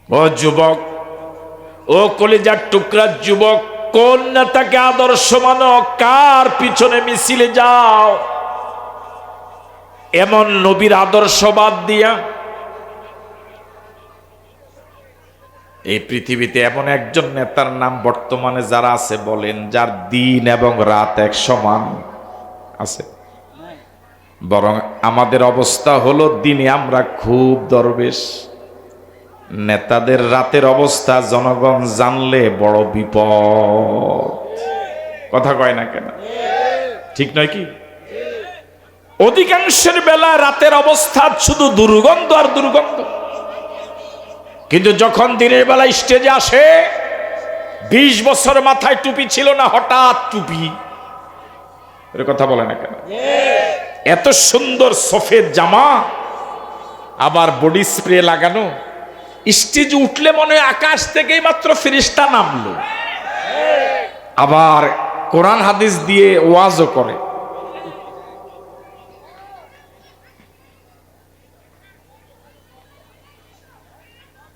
ও যুবক, ও কলিজার টুকরা যুবক, কোন নেতাকে আদর্শ মানো, কার পিছনে মিছিলে যাও? এমন নবীর আদর্শ বাদ দিয়া এই পৃথিবীতে এমন একজন নেতার নাম বর্তমানে যারা আছে বলেন, যার দিন এবং রাত এক সমান আছে? বরং আমাদের অবস্থা হলো, দিনে আমরা খুব দরবেশ, নেতাদের রাতের অবস্থা জনগণ জানলে বড় বিপদ। কথা কয় না কেন? ঠিক নয় কি? অধিকাংশের বেলা রাতের অবস্থা শুধু দুর্গন্ধ আর দুর্গন্ধ, কিন্তু যখন দিনের বেলা স্টেজে আসে, 20 বছর মাথায় টুপি ছিল না, হঠাৎ টুপি। এর কথা বলে না কেন? এত সুন্দর সফেদ জামা, আবার বডি স্প্রে লাগানো, স্টেজে উঠলে মনে হয় আকাশ থেকেই মাত্র ফেরেশতা নামলো। আবার কোরআন হাদিস দিয়ে ওয়াজও করে।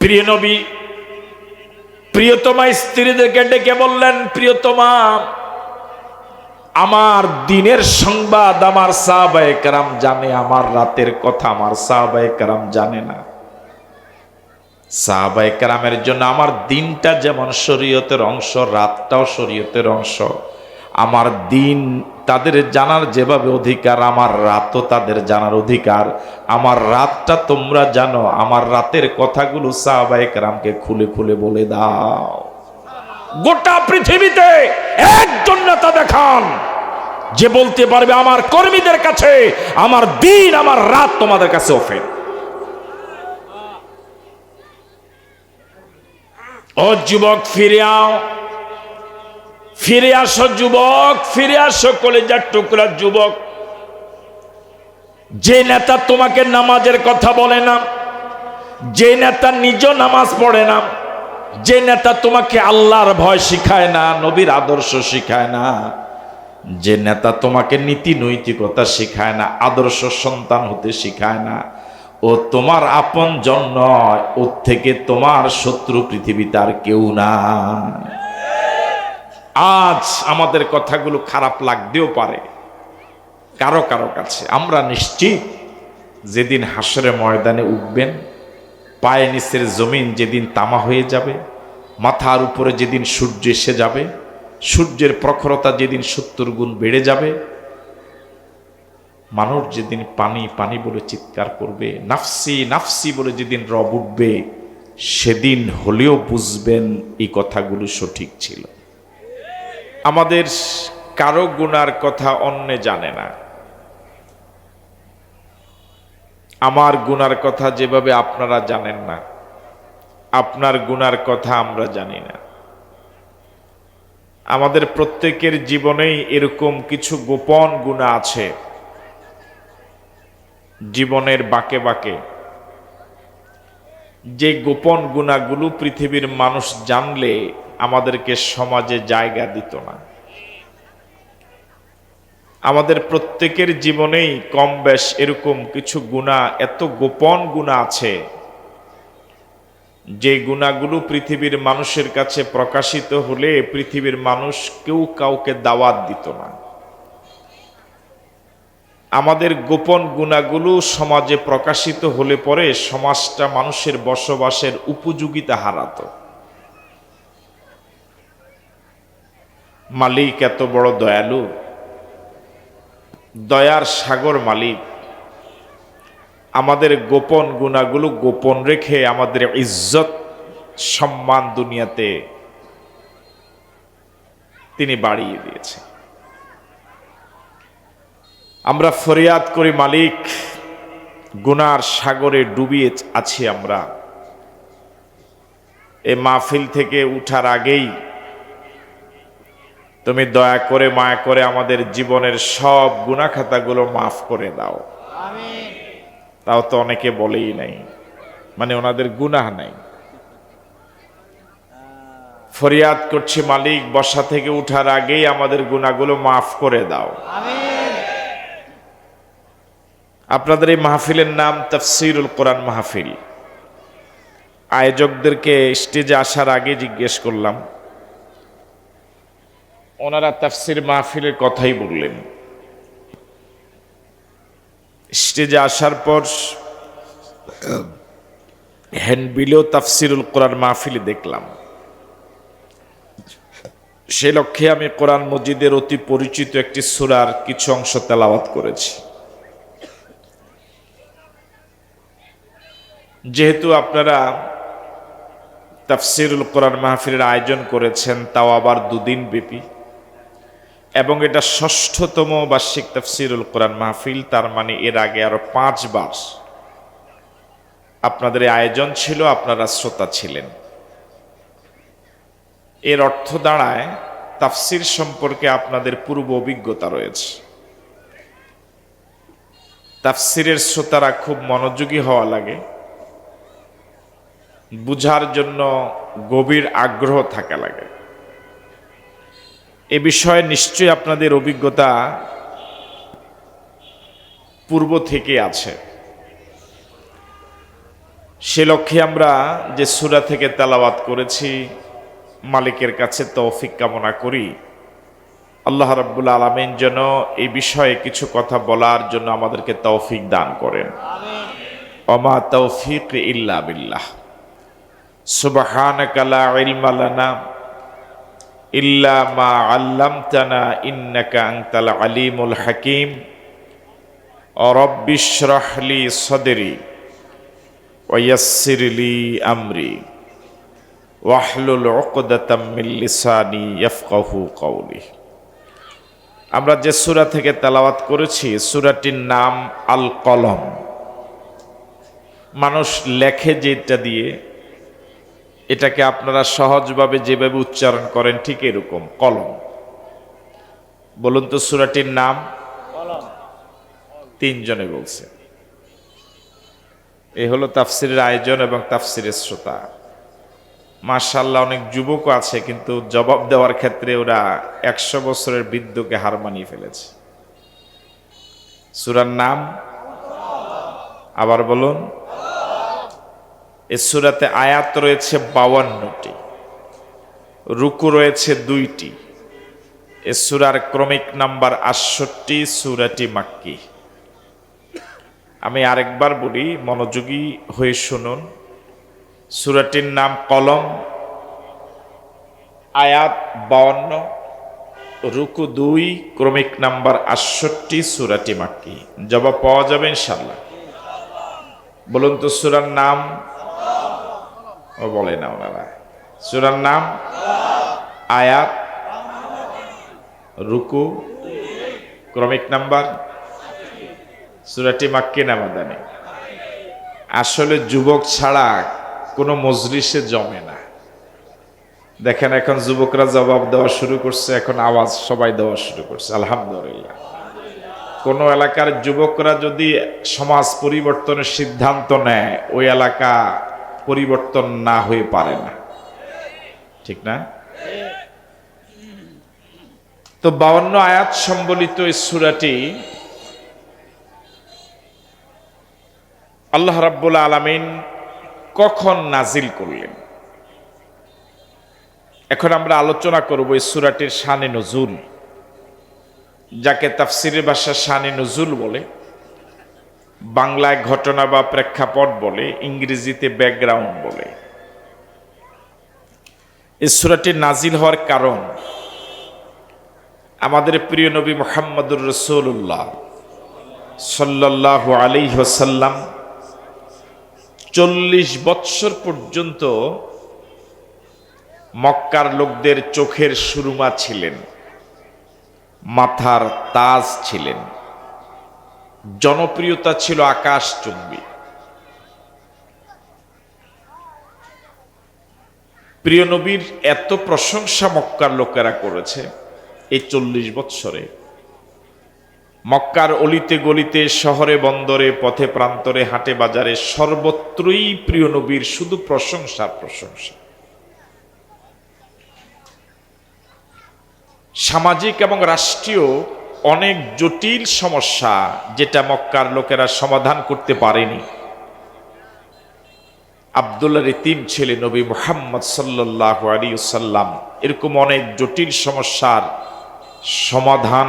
প্রিয় নবী প্রিয়তমা স্ত্রীদেরকে ডেকে বললেন, প্রিয়তমা, আমার দিনের সংবাদ আমার সাহাবায়ে কেরাম জানে, আমার রাতের কথা আমার সাহাবায়ে কেরাম জানে না। সাহাবায়ে কেরামের জন্য আমার দিনটা যেমন শরীয়তের অংশ, রাতটাও শরীয়তের অংশ। আমার দিন তাদের জানার যেভাবে অধিকার, আমার রাতও তাদের জানার অধিকার। আমার রাতটা তোমরা জানো, আমার রাতের কথাগুলো সাহাবায়ে কেরামকে খুলে খুলে বলে দাও। গোটা পৃথিবীতে একজন নেতা দেখান যে বলতে পারবে আমার কর্মীদের কাছে আমার দিন আমার রাত তোমাদের কাছে ওপেন। ও যুবক, ফিরে আও, ফিরে আসো যুবক, ফিরে আসো কলিজার টুকরা যুবক। যে নেতা তোমাকে নামাজের কথা বলে না, যে নেতা নিজ নামাজ পড়ে না, যে নেতা তোমাকে আল্লাহর ভয় শিখায় না, নবীর আদর্শ শিখায় না, যে নেতা তোমাকে নীতি নৈতিকতা শিখায় না, আদর্শ সন্তান হতে শিখায় না, ও তোমার আপন জন নয়, ওর থেকে তোমার শত্রু পৃথিবীতে আর কেউ না। আজ আমাদের কথাগুলো খারাপ লাগতেও পারে কারো কারো কাছে। আমরা নিশ্চিত যেদিন হাসরের ময়দানে উঠবেন, পায়ে নিচের জমিন যেদিন তামা হয়ে যাবে, মাথার উপরে যেদিন সূর্য এসে যাবে, সূর্যের প্রখরতা যেদিন 70 গুণ বেড়ে যাবে, মানুষ যেদিন পানি পানি বলে চিৎকার করবে, নাফসি নাফসি বলে যেদিন রব উঠবে, সেদিন হলেও বুঝবেন এই কথাগুলো সঠিক ছিল। আমাদের কারো গুনার কথা অন্যে জানে না। আমার গুনার কথা যেভাবে আপনারা জানেন না, আপনার গুনার কথা আমরা জানি না। আমাদের প্রত্যেকের জীবনেই এরকম কিছু গোপন গুনাহ আছে, জীবনের বাঁকে বাঁকে। যে গোপন গুনাহগুলো পৃথিবীর মানুষ জানলে আমাদেরকে সমাজে জায়গা দিত না। আমাদের প্রত্যেকের জীবনেই কম বেশ এরকম কিছু গুনাহ, এত গোপন গুনাহ আছে যে গুনাহগুলো পৃথিবীর মানুষের কাছে প্রকাশিত হলে পৃথিবীর মানুষ কেউ কাউকে দাওয়াত দিত না। আমাদের গোপন গুনাহগুলো সমাজে প্রকাশিত হলে পরে সমাজটা মানুষের বসবাসের উপযোগিতা হারাতো। মালিক এত বড় দয়ালু, দয়ার সাগর মালিক, আমাদের গোপন গুনাহগুলো গোপন রেখে আমাদের ইজ্জত সম্মান দুনিয়াতে তিনি বাড়িয়ে দিয়েছে। আমরা ফরিয়াদ করি, মালিক, গুনার সাগরে ডুবিয়ে আছি আমরা। এই মাহফিল থেকে উঠার আগেই তুমি দয়া করে মায়া করে আমাদের জীবনের সব গুনাহ খাতাগুলো মাফ করে দাও। আমিন। তাও তো অনেকে বলেই নাই, মানে ওনাদের গুনাহ নাই। ফরিয়াদ করছি, মালিক, বসা থেকে উঠার আগেই আমাদের গুনাহগুলো মাফ করে দাও। আমিন। আপনাদের এই মাহফিলের নাম তাফসীরুল কোরআন মাহফিল। আয়োজকদেরকে স্টেজে আসার আগে জিজ্ঞেস করলাম, ওনারা তাফসির মাহফিলের কথাই বললেন। স্টেজে আসার পর হ্যান্ডবিলেও তাফসিরুল কোরআন মাহফিলে দেখলাম। সে লক্ষ্যে আমি কোরআন মজিদের অতি পরিচিত একটি সূরার কিছু অংশ তেলাওয়াত করেছি। যেহেতু আপনারা তাফসিরুল কোরআন মাহফিলের আয়োজন করেছেন, তাও আবার 2 দিন ব্যাপী, এবং এটা 6ষ্ঠতম বার্ষিক তাফসিরুল কোরআন মাহফিল, তার মানে এর আগে আরো 5 বার আপনাদের এই আয়োজন ছিল, আপনারা শ্রোতা ছিলেন। এর অর্থ দাঁড়ায় তাফসির সম্পর্কে আপনাদের পূর্ব অভিজ্ঞতা রয়েছে। তাফসিরের শ্রোতারা খুব মনোযোগী হওয়া লাগে, বুঝার জন্য গভীর আগ্রহ থাকা লাগে। এ বিষয়ে নিশ্চয়ই আপনাদের অভিজ্ঞতা পূর্ব থেকে আছে। সে লক্ষ্যে আমরা যে সূরা থেকে তেলাওয়াত করেছি, মালিকের কাছে তৌফিক কামনা করি আল্লাহ রাব্বুল আলামিন যেন এই বিষয়ে কিছু কথা বলার জন্য আমাদেরকে তৌফিক দান করেন। ওমা তৌফিক ইল্লা বিল্লাহ। সুবহানাকা লা ইলমা লানা ইল্লা মা আল্লামতানা ইন্নাকা আনতাল আলিমুল হাকিম। রাব্বিশ রাহ লি সাদরি ওয়া ইয়াসসির লি আমরি ওয়াহলুল উকদাতাম মিন লিসানি ইয়াফকাহু কওলি। আমরা যে সূরা থেকে তেলাওয়াত করেছি, সূরাটির নাম আল কলম। মানুষ লেখে যেটা দিয়ে, এটাকে আপনারা সহজভাবে যেভাবে উচ্চারণ করেন ঠিক এরকম, কলম। বলুন তো সূরাটির নাম? কলম। 3 জনে বলছে। এই হলো তাফসিরের আয়োজন এবং তাফসিরের শ্রোতা। মাশাআল্লাহ, অনেক যুবকও আছে, কিন্তু জবাব দেওয়ার ক্ষেত্রে ওরা 100 বছরের বৃদ্ধকে হার মানিয়ে ফেলেছে। সূরার নাম আবার বলুন। এই সূরাতে আয়াত রয়েছে 52টি, রুকু রয়েছে 2টি। এই সূরার ক্রমিক নাম্বার 68। সূরাটি মাক্কি। আমি আরেকবার বলি, মনোযোগী হয়ে শুনুন। সূরাটির নাম কলম, আয়াত 52, রুকু 2, ক্রমিক নাম্বার 68। সূরাটি মাক্কি। জবাব পাওয়া যাবে ইনশাআল্লাহ। বলুন তো সূরার নাম? ও বলে না ওনারা। সূরার নাম, আয়াত, রুকু, ক্রমিক নাম্বার। সূরাটি মাক্কি না মাদানী? আসলে যুবক ছাড়া কোনো মজলিসে জমে না। দেখেন এখন যুবকরা জবাব দেওয়া শুরু করছে, এখন আওয়াজ সবাই দেওয়া শুরু করছে। আলহামদুলিল্লাহ। কোনো এলাকার যুবকরা যদি সমাজ পরিবর্তনের সিদ্ধান্ত নেয়, ওই এলাকা পরিবর্তন না হয়ে পারে না, ঠিক না? তো 52 আয়াত সম্বলিত এই সূরাটি আল্লাহ রাব্বুল আলামিন কখন নাজিল করলেন? এখন আমরা আলোচনা করব এই সূরাটির শানে নুজুল, যাকে তাফসিরের ভাষা শানে নুজুল বলে, বাংলায় ঘটনা বা প্রেক্ষাপট বলে, ইংরেজিতে ব্যাকগ্রাউন্ড বলে। এই সূরাটি নাজিল হওয়ার কারণ, আমাদের প্রিয় নবী মুহাম্মদুর রাসূলুল্লাহ সাল্লাল্লাহু আলাইহি ওয়াসাল্লাম 40 বৎসর পর্যন্ত মক্কার লোকদের চোখের সুরমা ছিলেন, মাথার তাজ ছিলেন, জনপ্রিয়তা ছিল আকাশচুম্বী। প্রিয় নবীর এত প্রশংসা মক্কার লোকেরা করেছে এই 40 বৎসরে। মক্কার অলিতে গলিতে, শহরে বন্দরে, পথে প্রান্তরে, হাটে বাজারে, সর্বত্রই প্রিয় নবীর শুধু প্রশংসা প্রশংসা। সামাজিক এবং রাষ্ট্রীয় অনেক জটিল সমস্যা, যেটা মক্কার লোকেরা সমাধান করতে পারেনি, আব্দুল্লাহর এতিম ছেলে নবী মুহাম্মদ সাল্লাল্লাহু আলাইহি ওয়াসাল্লাম এরকম অনেক জটিল সমস্যার সমাধান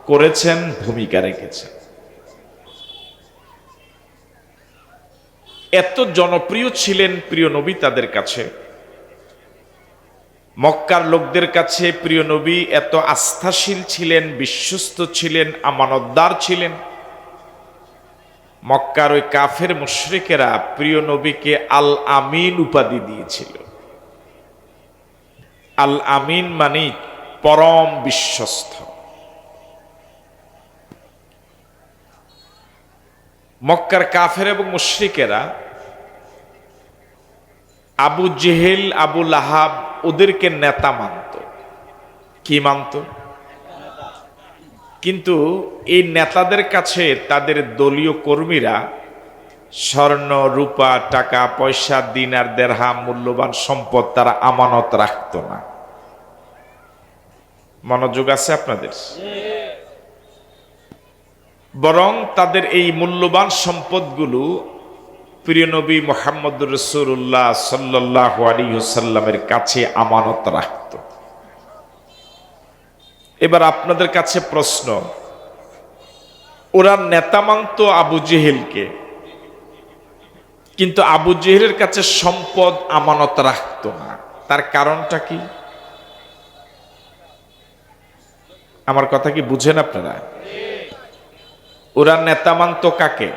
করেছেন, ভূমিকা রেখেছেন। এত জনপ্রিয় ছিলেন প্রিয় নবী তাদের কাছে, মক্কার লোকদের কাছে প্রিয় নবী এত আস্থাশীল ছিলেন, বিশ্বস্ত ছিলেন, আমানতদার ছিলেন। মক্কার ওই কাফের মুশরিকেরা প্রিয় নবীকে আল আমিন উপাধি দিয়েছিল। আল আমিন মানে পরম বিশ্বস্ত। মক্কার কাফের এবং মুশরিকেরা আবু জেহেল, আবু লাহাব ওদেরকে নেতা মানত। কি মানত? কিন্তু এই নেতাদের কাছে তাদের দলীয় কর্মীরা স্বর্ণ, রূপা, টাকা পয়সা, দিনার, দেরহাম, মূল্যবান সম্পদ তারা আমানত রাখত না। মনোযোগ আছে আপনাদের? বরং তাদের এই মূল্যবান সম্পদগুলো প্রিয় নবী মুহাম্মদুর রাসূলুল্লাহ সাল্লাল্লাহু আলাইহি ওয়াসাল্লামের কাছে আমানত রাখত। এবার আপনাদের কাছে প্রশ্ন, ওরা নেতা মানত আবু জেহেলকে, কিন্তু আবু জেহেলের কাছে সম্পদ আমানত রাখত না। তার কারণটা কি? আমার কথা কি বুঝেন আপনারা? ওরা নেতা মানত কাকে?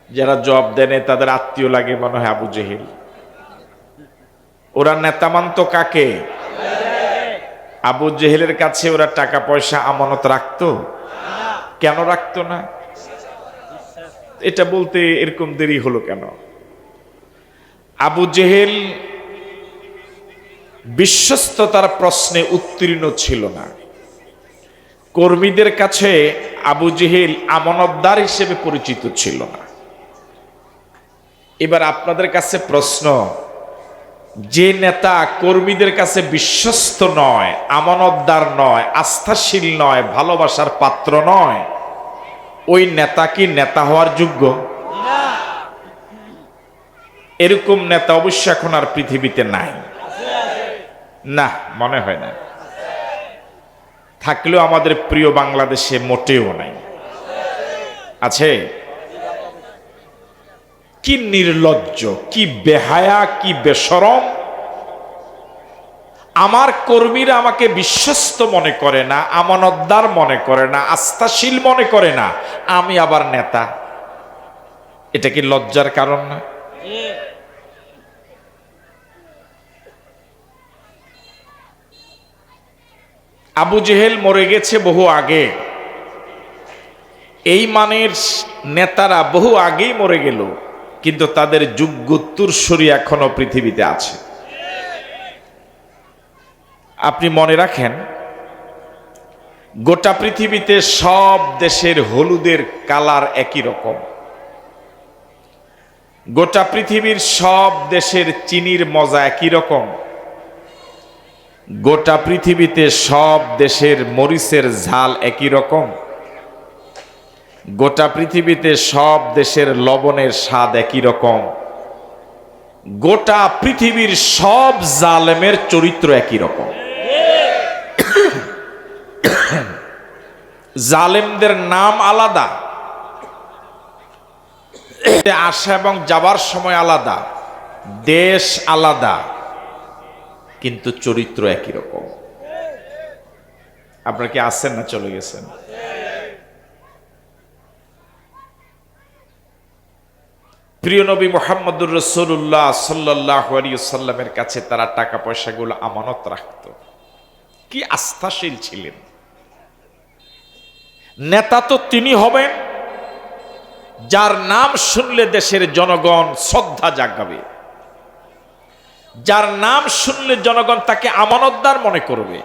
যারা জব দেন তাদের আত্মীয় লাগে মনে হয় আবু জেহেল। ওরা নেতা মানত কাকে? আবু জেহেলের কাছে ওরা টাকা পয়সা আমানত রাখতো? কেন রাখতো না? এটা বলতে এরকম দেরি হলো কেন? আবু জেহেল বিশ্বস্ততার প্রশ্নে উত্তীর্ণ ছিল না। কর্মীদের কাছে আবু জেহেল আমানতদার হিসেবে পরিচিত ছিল না। এবার আপনাদের কাছে প্রশ্ন, যে নেতা কর্মীদের কাছে বিশ্বস্ত নয়, আমানতদার নয়, আস্থাশীল নয়, ভালোবাসার পাত্র নয়, ওই নেতা কি নেতা হওয়ার যোগ্য? এরকম নেতা অবশ্য এখন আর পৃথিবীতে নাই। না, মনে হয় না। থাকলেও আমাদের প্রিয় বাংলাদেশে মোটেও নাই। আছে? কি নির্লজ্জ, কি বেহায়া, কি বেশরম! আমার কর্মীরা আমাকে বিশ্বস্ত মনে করে না, আমানতদার মনে করে না, আস্থাশীল মনে করে না, আমি আবার নেতা। এটা কি লজ্জার কারণ না? আবু জেহেল মরে গেছে বহু আগে। এই মানের নেতারা বহু আগেই মরে গেল, কিন্তু তাদের যোগ্য উত্তরসূরি এখনো পৃথিবীতে আছে। আপনি মনে রাখেন, গোটা পৃথিবীতে সব দেশের হলুদের কালার একই রকম। গোটা পৃথিবীর সব দেশের চিনির মজা একই রকম। গোটা পৃথিবীতে সব দেশের মরিচের ঝাল একই রকম। গোটা পৃথিবীতে সব দেশের লবণের স্বাদ একই রকম। গোটা পৃথিবীর সব জালেমের চরিত্র একই রকম। জালেমদের নাম আলাদা, আসা এবং যাবার সময় আলাদা, দেশ আলাদা, কিন্তু চরিত্র একই রকম। আপনারা কি আসছেন না চলে গেছেন? প্রিয় নবী মুহাম্মদুর রাসূলুল্লাহ সাল্লাল্লাহু আলাইহি ওয়াসাল্লামের কাছে তারা টাকা পয়সাগুলো আমানত রাখত। কি আস্থাশীল ছিলেন! নেতা তো তিনি হবেন যার নাম শুনলে দেশের জনগণ শ্রদ্ধা জাগাবে, যার নাম শুনলে জনগণ তাকে আমানতদার মনে করবে।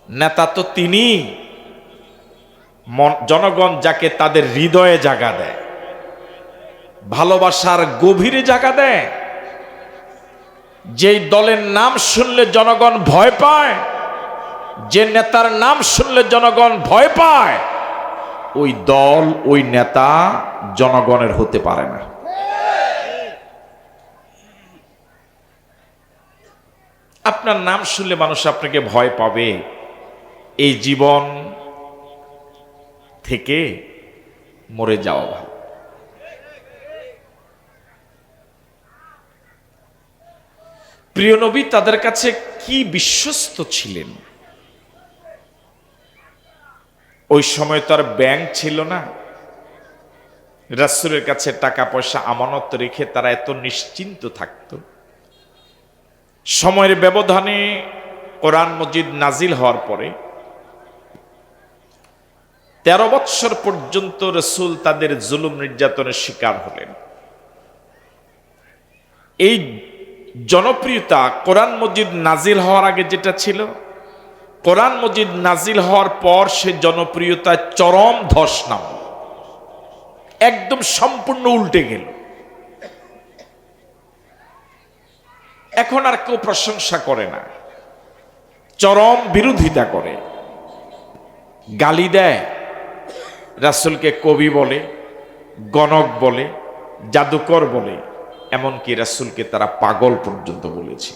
নেতা তো তিনি, জনগণ যাকে তাদের হৃদয়ে জাগা দেয়, ভালোবাসার গভীরে জাগা দেয়। যেই দলের নাম শুনলে জনগণ ভয় পায়, যে নেতার নাম শুনলে জনগণ ভয় পায়, ওই দল, ওই নেতা জনগণের হতে পারে না। আপনার নাম শুনলে মানুষ আপনাকে ভয় পাবে, এই জীবন থেকে মরে যাওয়া ভালো। প্রিয় নবী তাদের কাছে কি বিশ্বস্ত ছিলেন। ওই সময় তো আর ব্যাংক ছিল না, রাসূলের কাছে টাকা পয়সা আমানত রেখে তারা এত নিশ্চিন্ত থাকত। সময়ের ব্যবধানে কোরআন মজিদ নাজিল হওয়ার পরে 13 বৎসর পর্যন্ত রাসূল তাদের জুলুম নির্যাতনের শিকার হলেন। এই জনপ্রিয়তা কোরআন মজিদ নাজিল হওয়ার আগে যেটা ছিল, কোরআন মজিদ নাজিল হওয়ার পর সে জনপ্রিয়তা চরম ধস নাম, একদম সম্পূর্ণ উল্টে গেল। এখন আর কেউ প্রশংসা করে না, চরম বিরোধিতা করে, গালি দেয়, রাসূলকে কবি বলে, গণক বলে, জাদুকর বলে, এমনকি রাসূলকে তারা পাগল পর্যন্ত বলেছে।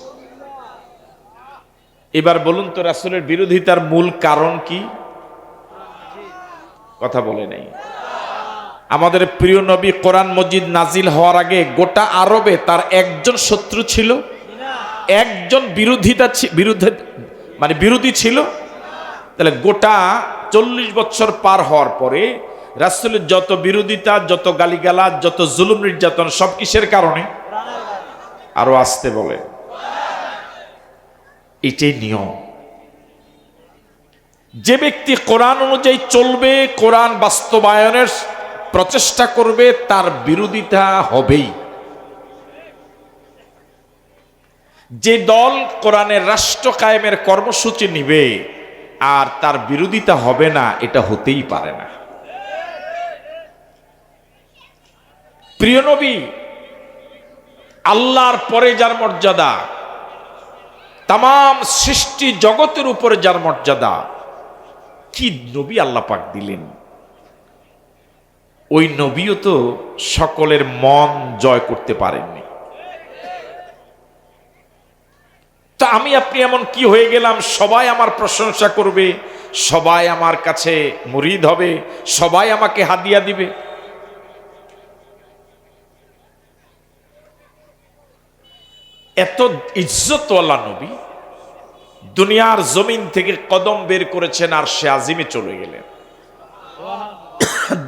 এবার বলুন তো রাসূলের বিরোধিতার মূল কারণ কি? কথা বলে নাই। আমাদের প্রিয় নবী কোরআন মজিদ নাজিল হওয়ার আগে গোটা আরবে তার একজন শত্রু ছিল, একজন বিরোধী ছিল। তাহলে গোটা 40 বছর পার হওয়ার পরে রাসূলের যত বিরোধিতা, যত গালিগালাজ, যত জুলুম নির্যাতন, সব কিসের কারণে? আরো আসতে বলে, এটাই নিয়ম। যে ব্যক্তি কোরআন অনুযায়ী চলবে, কোরআন বাস্তবায়নের প্রচেষ্টা করবে, তার বিরোধিতা হবেই। যে দল কোরআনের রাষ্ট্র কায়েমের কর্মসূচি নিবে আর তার বিরোধিতা হবে না, এটা হতেই পারে না। প্রিয় নবী আল্লাহর পরে যার মর্যাদা, তামাম সৃষ্টি জগতের উপরে যার মর্যাদা, কি নবী আল্লাহ পাক দিলেন। ওই নবীও তো সকলের মন জয় করতে পারেননি। তা আমি আপনি এমন কি হয়ে গেলাম, সবাই আমার প্রশংসা করবে, সবাই আমার কাছে মুরিদ হবে, সবাই আমাকে হাদিয়া দিবে? এত ইজ্জতওয়ালা নবী দুনিয়ার জমিন থেকে কদম বের করেছেন আর সে আজিমে চলে গেলেন।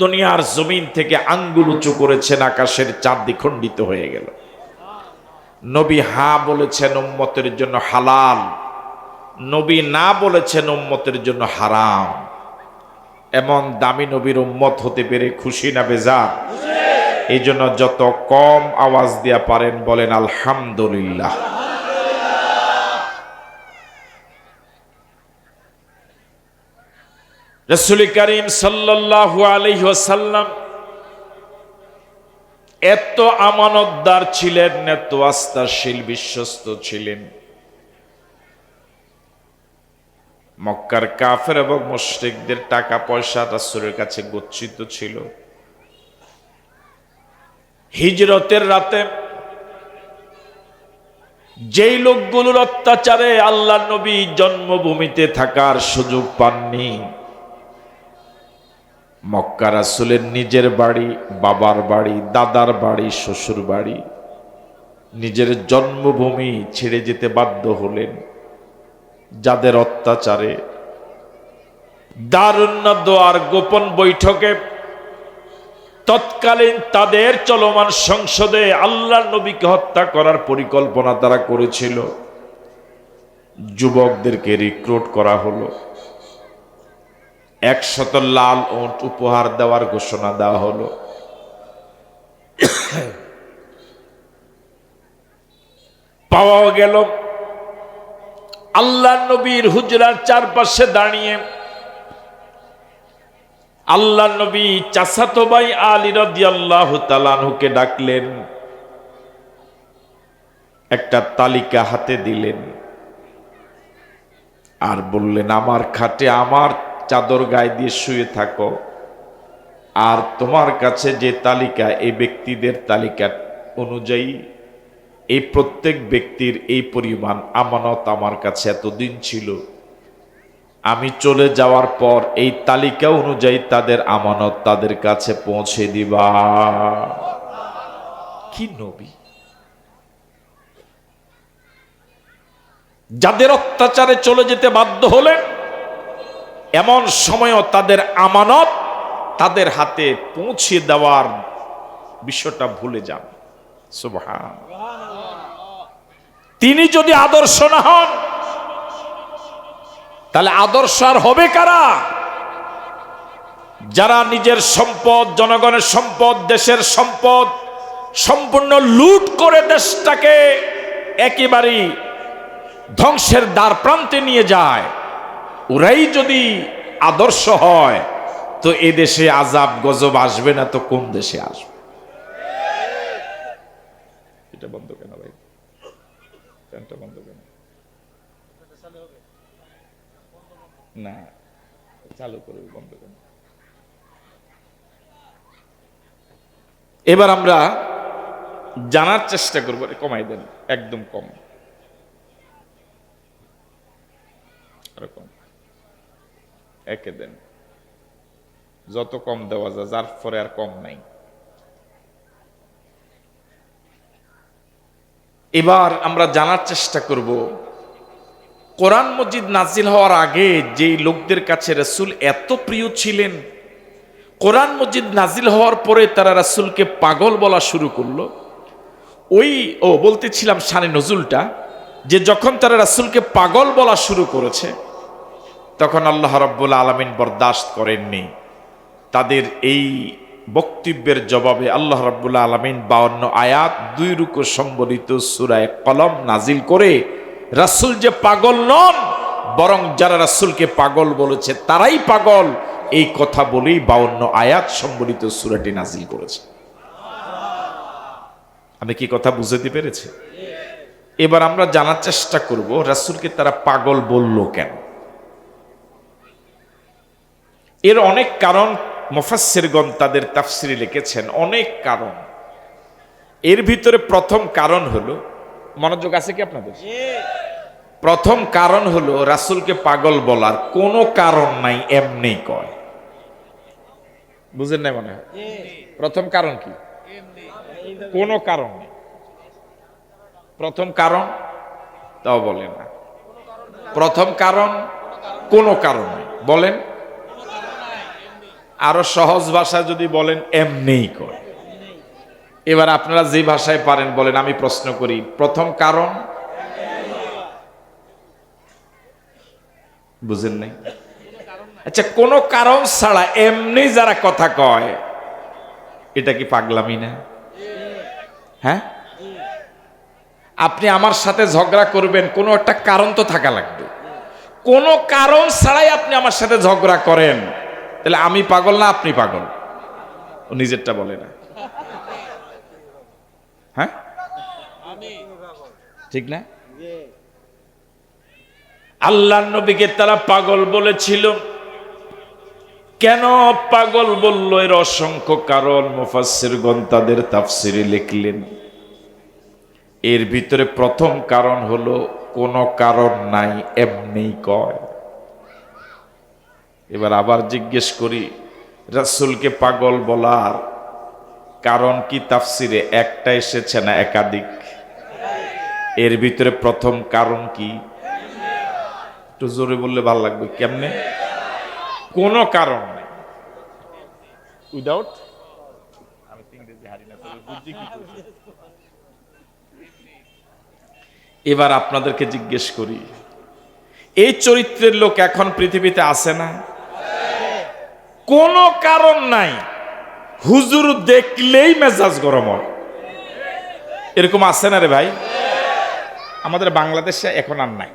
দুনিয়ার জমিন থেকে আঙ্গুল উঁচু করেছেন, আকাশের চাঁদ দ্বিখণ্ডিত হয়ে গেল। নবী হা বলেছেন উম্মতের জন্য হালাল, নবী না বলেছেন উম্মতের জন্য হারাম। এমন দামি নবীর উম্মত হতে পেরে খুশি না বেজার? এই জন্য যত কম আওয়াজ দিয়া পারেন বলেন আলহামদুলিল্লাহ। রাসূল করিম সাল্লাল্লাহু আলাইহি ওয়াসাল্লাম এত আমানতদার ছিলেন, এত আস্থাশীল, বিশ্বস্ত ছিলেন। মক্কার কাফের এবং মুশরিকদের টাকা পয়সা রাসূলের কাছে গচ্ছিত ছিল। হিজরতের রাতে যেই লোকগুলোর অত্যাচারে আল্লাহ নবী জন্মভূমিতে থাকার সুযোগ পাননি, মক্কা রাসূলের নিজের বাড়ি, বাবার বাড়ি, দাদার বাড়ি, শ্বশুর বাড়ি, নিজের জন্মভূমি ছেড়ে যেতে বাধ্য হলেন। যাদের অত্যাচারে দারুন নাদওয়ার গোপন বৈঠকে তৎকালীন তাদের চলমান সংসদে আল্লাহর নবীকে হত্যা করার পরিকল্পনা তারা করেছিল। যুবকদেরকে রিক্রুট করা হলো, 100 লাল উট উপহার দেওয়ার ঘোষণা দেওয়া হলো। পাওয়া গেল আল্লাহ নবীর হুজরার চারপাশে দাঁড়িয়ে আল্লাহ নবী চাচাতো ভাই আলী রাদিয়াল্লাহু তাআলা আনহুকে ডাকলেন, একটা তালিকা হাতে দিলেন আর বললেন, আমার খাটে আমার চাদর গায়ে দিয়ে শুয়ে থাকো, আর তোমার কাছে যে তালিকা, এই ব্যক্তিদের তালিকা অনুযায়ী এই প্রত্যেক ব্যক্তির এই পরিমাণ আমানত আমার কাছে এতদিন ছিল, আমি চলে যাওয়ার পর এই তালিকা অনুযায়ী তাদের আমানত তাদের কাছে পৌঁছে দিবা। কি নবী! যাদের অত্যাচারে চলে যেতে বাধ্য হলেন, এমন সময়ও তাদের আমানত তাদের হাতে পৌঁছে দেওয়ার বিষয়টা ভুলে যান। সুবহানাল্লাহ। তিনি যদি আদর্শ না হন, তাহলে আদর্শ আর হবে কারা? যারা নিজের সম্পদ, জনগণের সম্পদ, দেশের সম্পদ সম্পূর্ণ লুট করে দেশটাকে একেবারেই ধ্বংসের দ্বার প্রান্তে নিয়ে যায়, ওরাই যদি আদর্শ হয়, তো এ দেশে আযাব গজব আসবে না তো কোন দেশে আসবে? এটা বন্ধ কেন ভাই? ফ্যানটা বন্ধ কেন? না, চালু করবে, বন্ধ কেন? এবার আমরা জানার চেষ্টা করবো। কমাই দেন, একদম কম, এরকম একে দেন, যত কম দেওয়া যায়, যার পরে আর কম নাই। এবার আমরা জানার চেষ্টা করব, কোরআন মজিদ নাজিল হওয়ার আগে যেই লোকদের কাছে রাসূল এত প্রিয় ছিলেন, কোরআন মজিদ নাজিল হওয়ার পরে তারা রাসূলকে পাগল বলা শুরু করলো। বলতেছিলাম শানে নজুলটা, যে যখন তারা রাসূলকে পাগল বলা শুরু করেছে, তখন আল্লাহ রাব্বুল আলামিন বরদাস্ত করেননি। তাদের এই বক্তব্যের জবাবে আল্লাহ রাব্বুল আলামিন 52 আয়াত 2 রুকু সম্বলিত সূরা কলম নাজিল করে রাসূল যে পাগল নন, বরং যারা রাসূলকে পাগল বলেছে তারাই পাগল, এই কথা বলেই 52 আয়াত সম্বলিত সূরাটি নাজিল করেছে। আমি কি কথা বুঝাতে পেরেছি? এবার আমরা জানার চেষ্টা করব রাসূলকে তারা পাগল বলল কেন। এর অনেক কারণ মুফাসসিরগণ তাদের তাফসিরে লিখেছেন, অনেক কারণ। এর ভিতরে প্রথম কারণ হলো, মনোযোগ আছে কি আপনাদের? প্রথম কারণ হলো রাসূলকে পাগল বলার কোনো কারণ নাই, এমনি কয়। বুঝেন নাই মনে হয়? প্রথম কারণ কি? কোনো কারণ নেই। প্রথম কারণ তাও বলে না। প্রথম কারণ কোনো কারণ নেই, বলেন। আরো সহজ ভাষায় যদি বলেন, এমনিই কয়। এবার আপনারা যে ভাষায় পারেন বলেন, আমি প্রশ্ন করি, প্রথম কারণ? বুঝেন নাই? আচ্ছা, কোনো কারণ ছাড়া এমনি যারা কথা কয়, এটা কি পাগলামি না? হ্যাঁ, আপনি আমার সাথে ঝগড়া করবেন, কোনো একটা কারণ তো থাকা লাগবে। কোনো কারণ ছাড়াই আপনি আমার সাথে ঝগড়া করেন, তাহলে আমি পাগল না আপনি পাগল? ও নিজেরটা বলে না। হ্যাঁ, ঠিক না? আল্লাহর নবীকে তারা পাগল বলেছিল। কেন পাগল বলল, এর অসংখ্য কারণ মুফাসসিরগণ তাদের তাফসিরে লিখলেন। এর ভিতরে প্রথম কারণ হলো, কোনো কারণ নাই, এমনি কয়। এবার আবার জিজ্ঞেস করি, রাসূলকে পাগল বলার কারণ কি তাফসিরে একটা এসেছে না একাধিক? এর ভিতরে প্রথম কারণ কি? একটু জোরে বললে ভালো লাগবে। কেমনে? কোনো কারণ নেই, উইদাউট। আমি ইংরেজি হারি না, তবে বুঝি কি। এবার আপনাদেরকে জিজ্ঞেস করি, এই চরিত্রের লোক এখন পৃথিবীতে আছে না? কোনো কারণ নাই, হুজুর দেখলেই মেজাজ গরম হয়, এরকম আছে না রে ভাই? আমাদের বাংলাদেশে এখন আর নাই।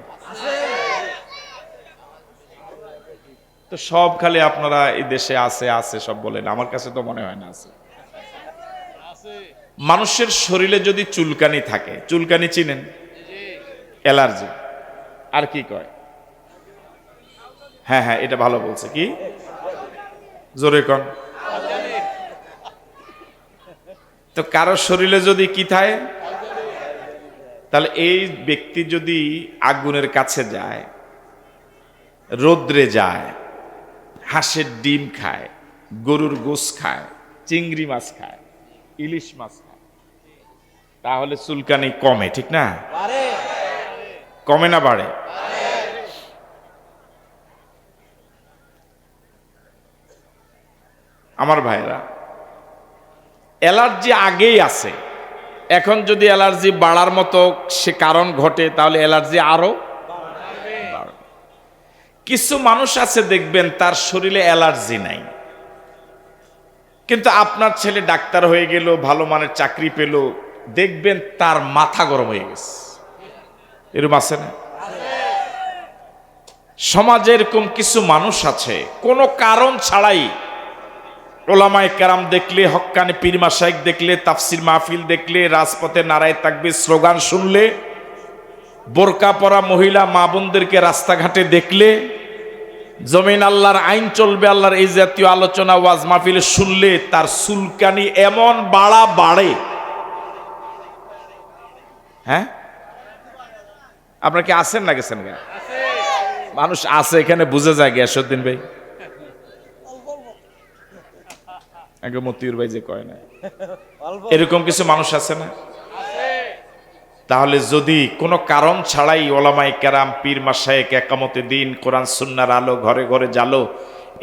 তো সব খালি আপনারা এই দেশে আছে আছে সব বলেন, আমার কাছে তো মনে হয় না আছে। মানুষের শরীরে যদি চুলকানি থাকে, চুলকানি চিনেন? অ্যালার্জি। আর কি কয়? হ্যাঁ হ্যাঁ, এটা ভালো বলছে। কি? জোরে কন। তো কারো শরীরে যদি কি থাকে? তাহলে এই ব্যক্তি যদি আগুনের কাছে যায়, রোদ্রে যায়, হাঁসের ডিম খায়, গরুর গোশ খায়, চিংড়ি মাছ খায়, ইলিশ মাছ খায়, তাহলে চুলকানি কমে, ঠিক না? কমে না বাড়ে? আমার ভাইরা, অ্যালার্জি আগেই আছে, এখন যদি অ্যালার্জি বাড়ার মতো সে কারণ ঘটে তাহলে অ্যালার্জি আরো বাড়বে। কিছু মানুষ আছে দেখবেন তার শরীরে অ্যালার্জি নাই, কিন্তু আপনার ছেলে ডাক্তার হয়ে গেল, ভালো মানের চাকরি পেল, দেখবেন তার মাথা গরম হয়ে গেছে। এরকম আছে না? সমাজে এরকম কিছু মানুষ আছে কোনো কারণ ছাড়াই ওলামায়ে কেরাম দেখলে, হক্কানি পীর মাশায়েখ দেখলে, তাফসির মাহফিল দেখলে, রাজপথে নারায়ে তাকবীর স্লোগান শুনলে, বোরকা পরা মহিলা মা বোনদেরকে রাস্তাঘাটে দেখলে, জমিন আল্লাহর আইন চলবে, আল্লাহর এই জাতীয় আলোচনা ওয়াজ মাহফিলে শুনলে তার চুলকানি এমন বাড়ে। হ্যাঁ, আপনারা কি আছেন না গেছেন? মানুষ আছে এখানে, বুঝে যায় গিয়াসউদ্দিন ভাই, আগে মতিউর ভাই যে কয় না, এরকম কিছু মানুষ আছে না? তাহলে যদি কোনো কারণ ছাড়াই ওলামায়ে কেরাম, পীর মাশায়েখ একামতে দিন, কোরআন সুন্নাহর আলো ঘরে ঘরে জালো,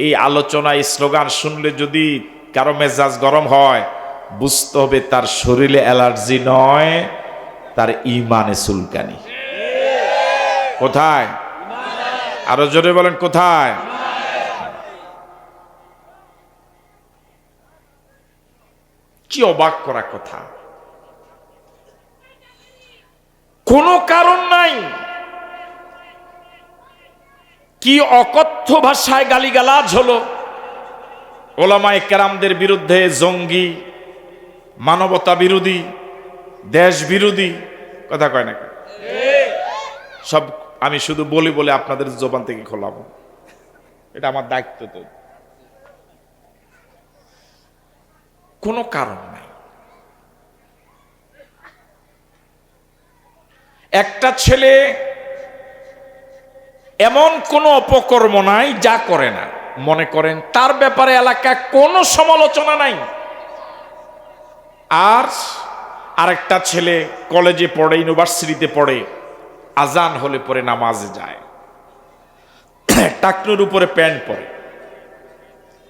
এই আলোচনা, এই স্লোগান শুনলে যদি কারো মেজাজ গরম হয়, বুঝতে হবে তার শরীরে অ্যালার্জি নয়, তার ঈমানে চুলকানি। কোথায়? আরো জোরে বলেন, কোথায়? কি অবাক করা কথা! কোনো কারণ নাই, কি অকথ্য ভাষায় গালিগালাজ হলো ওলামায়ে কেরামদের বিরুদ্ধে, জঙ্গি, মানবতা বিরোধী, দেশ বিরোধী, কথা কয় না? সব আমি শুধু বলি বলে আপনাদের জবান থেকে খোলাবো, এটা আমার দায়িত্ব। তো কোনো কারণ নাই। একটা ছেলে এমন কোনো অপকর্ম নাই যা করে না, মনে করেন তার ব্যাপারে এলাকায় কোনো সমালোচনা নাই। আর আরেকটা ছেলে কলেজে পড়ে, ইউনিভার্সিটিতে পড়ে, আজান হলে পরে নামাজে যায়, টাকনুর উপরে প্যান্ট পরে,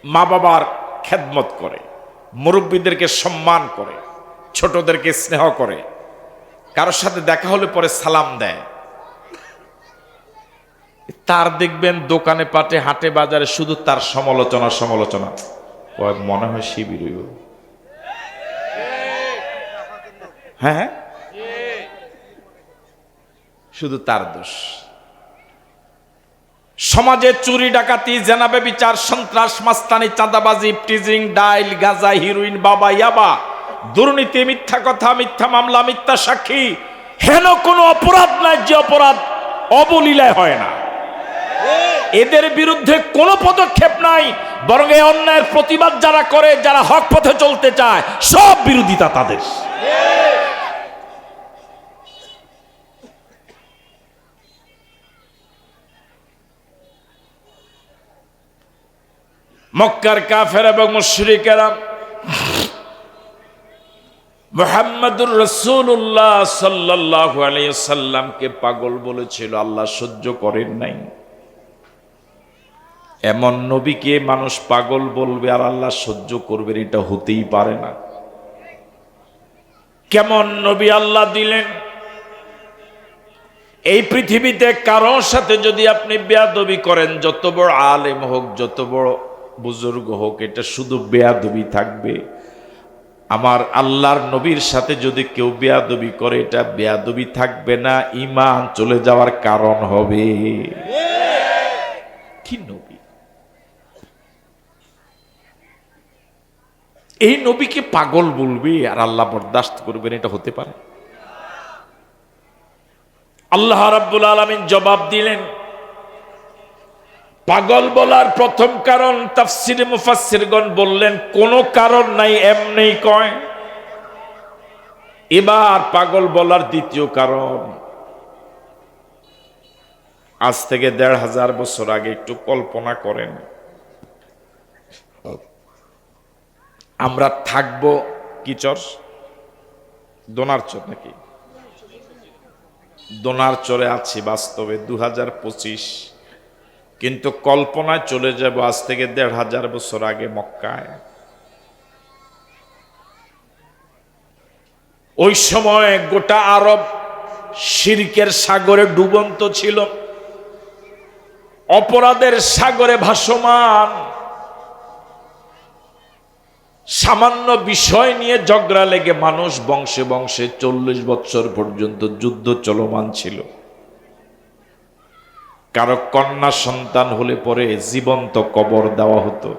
মা বাবার খেদমত করে, মুরব্বীদেরকে সম্মান করে, ছোটদেরকে স্নেহ করে, কারোর সাথে দেখা হলে পরে সালাম দেয়। তার দেখবেন দোকানে পাটে, হাটে বাজারে শুধু তার সমালোচনা, মনে হয় শিবির। হ্যাঁ, শুধু তার দোষ। সমাজে চুরি, ডাকাতি, জেনা, ব্যভিচার, সন্ত্রাস, মাস্তানি, চাঁদাবাজি, ইফটিজিং, ডাইল, গাঁজা, হিরোইন, বাবা, ইয়াবা, দুর্নীতি, মিথ্যা কথা, মিথ্যা মামলা, মিথ্যা সাক্ষী, হেন কোনো অপরাধ নাই যে অপরাধ অবলীলায় হয় না। এদের বিরুদ্ধে কোনো পদক্ষেপ নাই, বরং এই অন্যায়ের প্রতিবাদ যারা করে, যারা হক পথে চলতে চায়, সব বিরোধিতা তাদের। মক্কার কাফের এবং মুশরিকেরা মুহাম্মদুর রাসূলুল্লাহ সাল্লাল্লাহু আলাইহি ওয়াসাল্লামকে পাগল বলেছিল, আল্লাহ সহ্য করেন নাই। এমন নবীকে মানুষ পাগল বলবে আর আল্লাহ সহ্য করবেন, এটা হতেই পারে না। কেমন নবী আল্লাহ দিলেন! এই পৃথিবীতে কারোর সাথে যদি আপনি বেয়াদবি করেন, যত বড় আলেম হোক, যত বড় বুজুর্গ হোক, এটা শুধু বেয়াদবি থাকবে। আমার আল্লাহর নবীর সাথে যদি কেউ বেয়াদবি করে, এটা বেয়াদবি থাকবে না, ঈমান চলে যাওয়ার কারণ হবে। কি নবী! এই নবীকে পাগল বলবে আর আল্লাহ বরদাস্ত করবেন, এটা হতে পারে? আল্লাহ রাব্বুল আলামিন জবাব দিলেন। পাগল বলার প্রথম কারণ তাফসিরে মুফাসসিরগণ বললেন, কোনো কারণ নাই, এমনি কয়। এবার পাগল বলার দ্বিতীয় কারণ, আজ থেকে ১৫০০ বছর আগে একটু কল্পনা করেন, আমরা থাকবো কি চর, দোনার চর নাকি, দোনার চরে আছি বাস্তবে ২০২৫, কিন্তু কল্পনায় চলে যাব আজ থেকে ১৫০০ বছর আগে মক্কায়। ওই সময় গোটা আরব শিরকের সাগরে ডুবন্ত ছিল, অপরাধের সাগরে ভাসমান। সামান্য বিষয় নিয়ে ঝগড়া লেগে মানুষ বংশে বংশে ৪০ বছর পর্যন্ত যুদ্ধ চলমান ছিল। কারো কন্যা সন্তান হলে পরে জীবন্ত কবর দেওয়া হতো।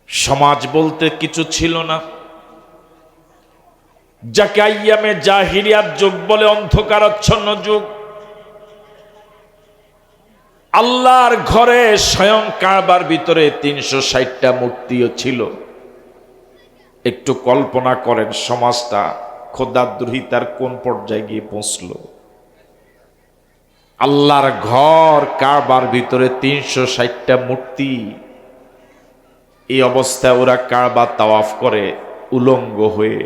সমাজ বলতে কিছু ছিল না, যাকে আইয়ামে জাহিলিয়াত যুগ বলে, অন্ধকারাচ্ছন্ন যুগ। আল্লাহর ঘরে স্বয়ং কাবার ভিতরে ৩৬০টা মূর্তিও ছিল। একটু কল্পনা করেন সমাজটা খোদাদ্রোহিতার কোন পর্যায়ে গিয়ে পৌঁছল। আল্লাহর ঘর কাবার ভিতরে ৩৬০টা মূর্তি, এই অবস্থায় ওরা কাবা তাওয়াফ করে উলঙ্গ হয়ে।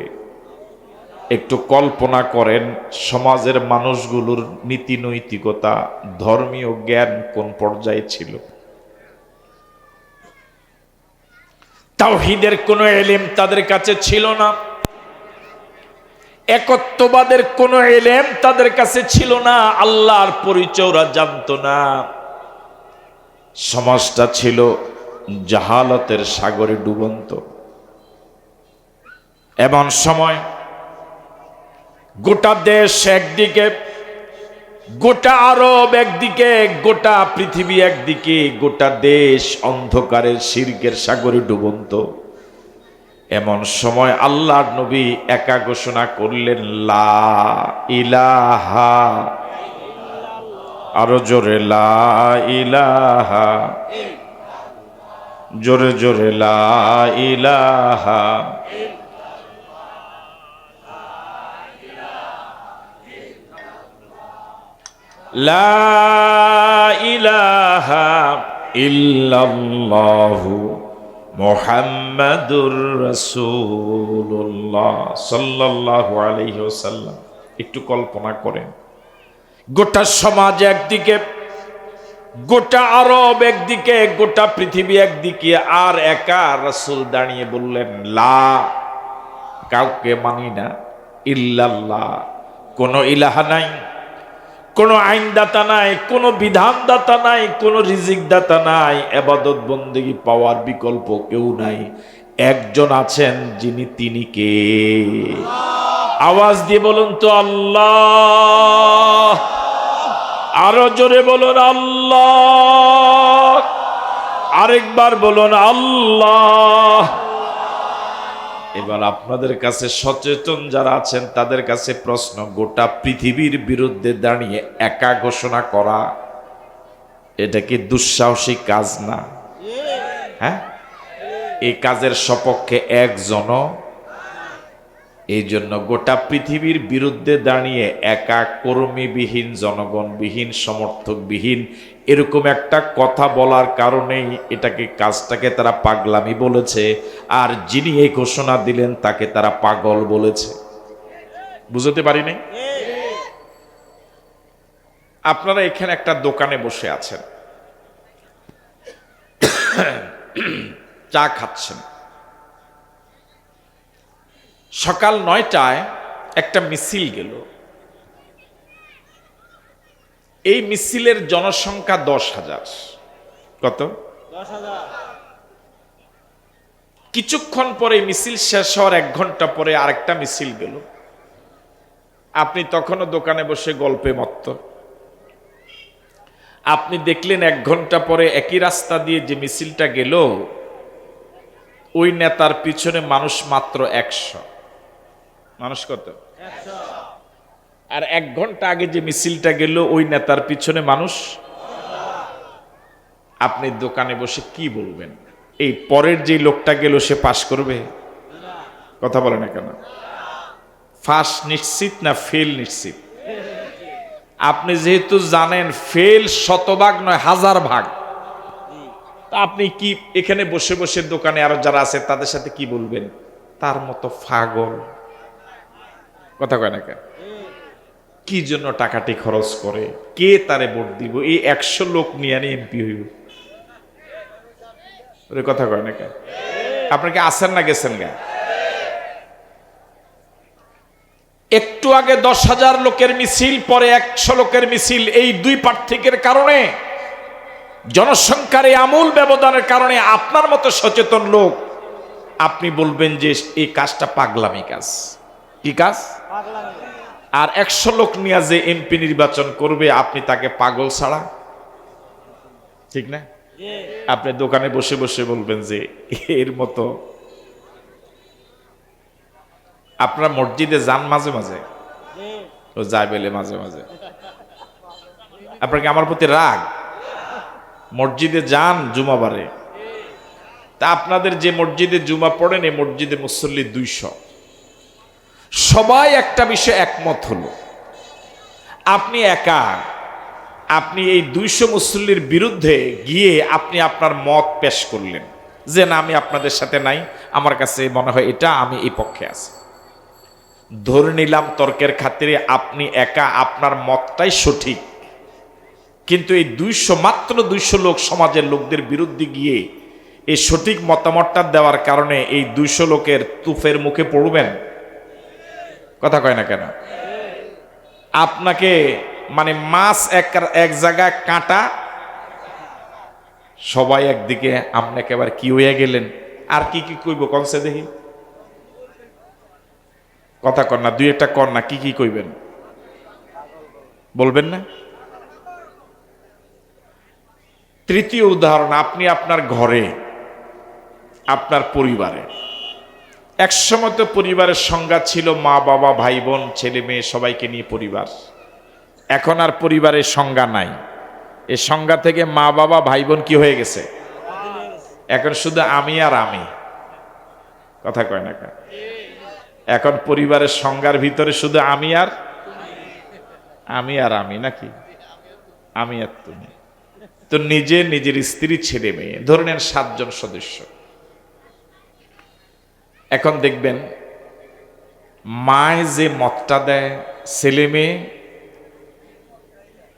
একটু কল্পনা করেন সমাজের মানুষগুলোর নীতি নৈতিকতা, ধর্মীয় জ্ঞান কোন পর্যায়ে ছিল। তাওহীদের কোনো এলেম তাদের কাছে ছিল না, একত্ববাদের কোনো এলেম তাদের কাছে ছিল না, আল্লাহর পরিচয় ওরা জানতো না। সমাজটা ছিল জাহালতের সাগরে ডুবন্ত। এমন সময় গোটা দেশ একদিকে, গোটা আরব একদিকে, গোটা পৃথিবী একদিকে, গোটা দেশ অন্ধকারের শিরকের সাগরে ডুবন্ত। এমন সময় আল্লাহর নবী একা ঘোষণা করলেন, লা ইলাহা, আরো জোরে লা ইলাহা, জোরে জোরে লা ইলাহা। লা ইলাহা ইল্লাল্লাহু মুহাম্মাদুর রাসূলুল্লাহ সাল্লাল্লাহু আলাইহি ওয়াসাল্লাম। একটু কল্পনা করেন, গোটা সমাজ একদিকে, গোটা আরব একদিকে, গোটা পৃথিবী একদিকে, আর একা রাসূল দাঁড়িয়ে বললেন, লা, কাউকে মানি না, ইল্লাল্লাহ, কোনো ইলাহা নাই, কোনো আইনদাতা নাই, কোনো বিধানদাতা নাই, কোনো রিজিকদাতা নাই, ইবাদত বন্দেগী পাওয়ার বিকল্প কেউ নাই। একজন আছেন, যিনি, তিনি কে? আওয়াজ দিয়ে বলুন তো আল্লাহ। আরো জোরে বলুন আল্লাহ। আরেকবার বলুন আল্লাহ। এবার আপনাদের কাছে সচেতন যারা আছেন তাদের কাছে প্রশ্ন, গোটা পৃথিবীর বিরুদ্ধে দাঁড়িয়ে একা ঘোষণা করা, এটা কি দুঃসাহসী কাজ না? হ্যাঁ, এই কাজের সপক্ষে একজনও। এই জন্য গোটা পৃথিবীর বিরুদ্ধে দাঁড়িয়ে একা, কর্মীবিহীন, জনগণবিহীন, সমর্থকবিহীন, এরকম একটা কথা বলার কারণেই এটাকে, কাজটাকে তারা পাগলামি বলেছে, আর যিনি এই ঘোষণা দিলেন তাকে তারা পাগল বলেছে। বুঝতে পারি নাই? আপনারা এখানে একটা দোকানে বসে আছেন, চা খাচ্ছেন। সকাল ৯টায় একটা মিছিল গেল। এই মিছিলের জনসংখ্যা ১০,০০০। কত? ১০,০০০। কিছুক্ষণ পরে মিছিল শেষ হওয়ার ১ ঘন্টা পরে আরেকটা মিছিল গেল। আপনি তখনও দোকানে বসে গল্পে মত্ত। আপনি দেখলেন ১ ঘন্টা পরে একই রাস্তা দিয়ে যে মিছিলটা গেল, ওই নেতার পিছনে মানুষ মাত্র ১০০। মানুষ কত? ১০০। আর ১ ঘন্টা আগে যে মিছিলটা গেল, ওই নেতার পিছনে মানুষ। আপনি দোকানে বসে কি বলবেন? এই পরের যে লোকটা গেল সে পাস করবে? কথা বলে না কেন? ফাঁস নিশ্চিত না ফেল নিশ্চিত? আপনি যেহেতু জানেন ফেল শতভাগ নয় 1000 ভাগ, আপনি কি এখানে বসে বসে দোকানে আরো যারা আছে তাদের সাথে কি বলবেন? তার মতো পাগল। কথা কয় না কেন? কি জন্য টাকাটি খরচ করে, কে তারে ভোট দিব, এই 100 লোক নিয়ে আনি এমপি হইব? ওরে কথা কয় না কেন? আপনার কি আসেন না গেছেন গা? একটু আগে 10,000 লোকের মিছিল, পরে 100 লোকের মিছিল, এই দুই পার্থক্যের কারণে, জনসংখ্যার এই আমূল ব্যবধানের কারণে আপনার মতো সচেতন লোক আপনি বলবেন যে এই কাজটা পাগলামি কাজ। কি কাজ? আর 100 লোক নিয়ে যে এমপি নির্বাচন করবে আপনি তাকে পাগল ছাড়া, ঠিক না? আপনি দোকানে বসে বসে বলবেন যে এর মতো। আপনারা মসজিদে যান মাঝে মাঝে, ও যায় বলে মাঝে মাঝে, আপনার কি আমার প্রতি রাগ? মসজিদে যান জুমাবারে, তা আপনাদের যে মসজিদে জুমা পড়েন এই মসজিদে মুসল্লি 200, সবাই একটা বিষয়ে একমত হলো, আপনি একা, আপনি এই 200 মুসল্লির বিরুদ্ধে গিয়ে আপনি আপনার মত পেশ করলেন যে না আমি আপনাদের সাথে নাই, আমার কাছে মনে হয় এটা আমি এই পক্ষে আছি। ধরে নিলাম তর্কের খাতিরে আপনি একা, আপনার মতটাই সঠিক, কিন্তু এই 200, মাত্র 200 লোক সমাজের লোকদের বিরুদ্ধে গিয়ে এই সঠিক মতামতটা দেওয়ার কারণে এই 200 লোকের তুফের মুখে পড়বেন? কথা কয় না কেন? আপনাকে মানে মাছ এক জায়গায় কাঁটা, সবাই একদিকে, আপনি একেবারে কি হইয়া গেলেন। আর কি কি কইব কনসে দেখি? কথা কর না, 2-1টা কর না, কি কি কইবেন বলবেন না? তৃতীয় উদাহরণ, আপনি আপনার ঘরে, আপনার পরিবারে, একসময় তো পরিবারের সংজ্ঞা ছিল মা বাবা ভাই বোন ছেলে মেয়ে সবাইকে নিয়ে পরিবার। এখন আর পরিবারের সংজ্ঞা নাই। এই সংজ্ঞা থেকে মা বাবা ভাই বোন কি হয়ে গেছে? এখন শুধু আমি আর আমি। কথা কয় না কেন? এখন পরিবারের সংজ্ঞার ভিতরে শুধু আমি আর আমি, নাকি আমি আর তুমি। তো নিজে, নিজের স্ত্রী, ছেলে মেয়ে, ধরে নেন 7 জন সদস্য। এখন দেখবেন মায় যে মতটা দেয়, ছেলে মেয়ে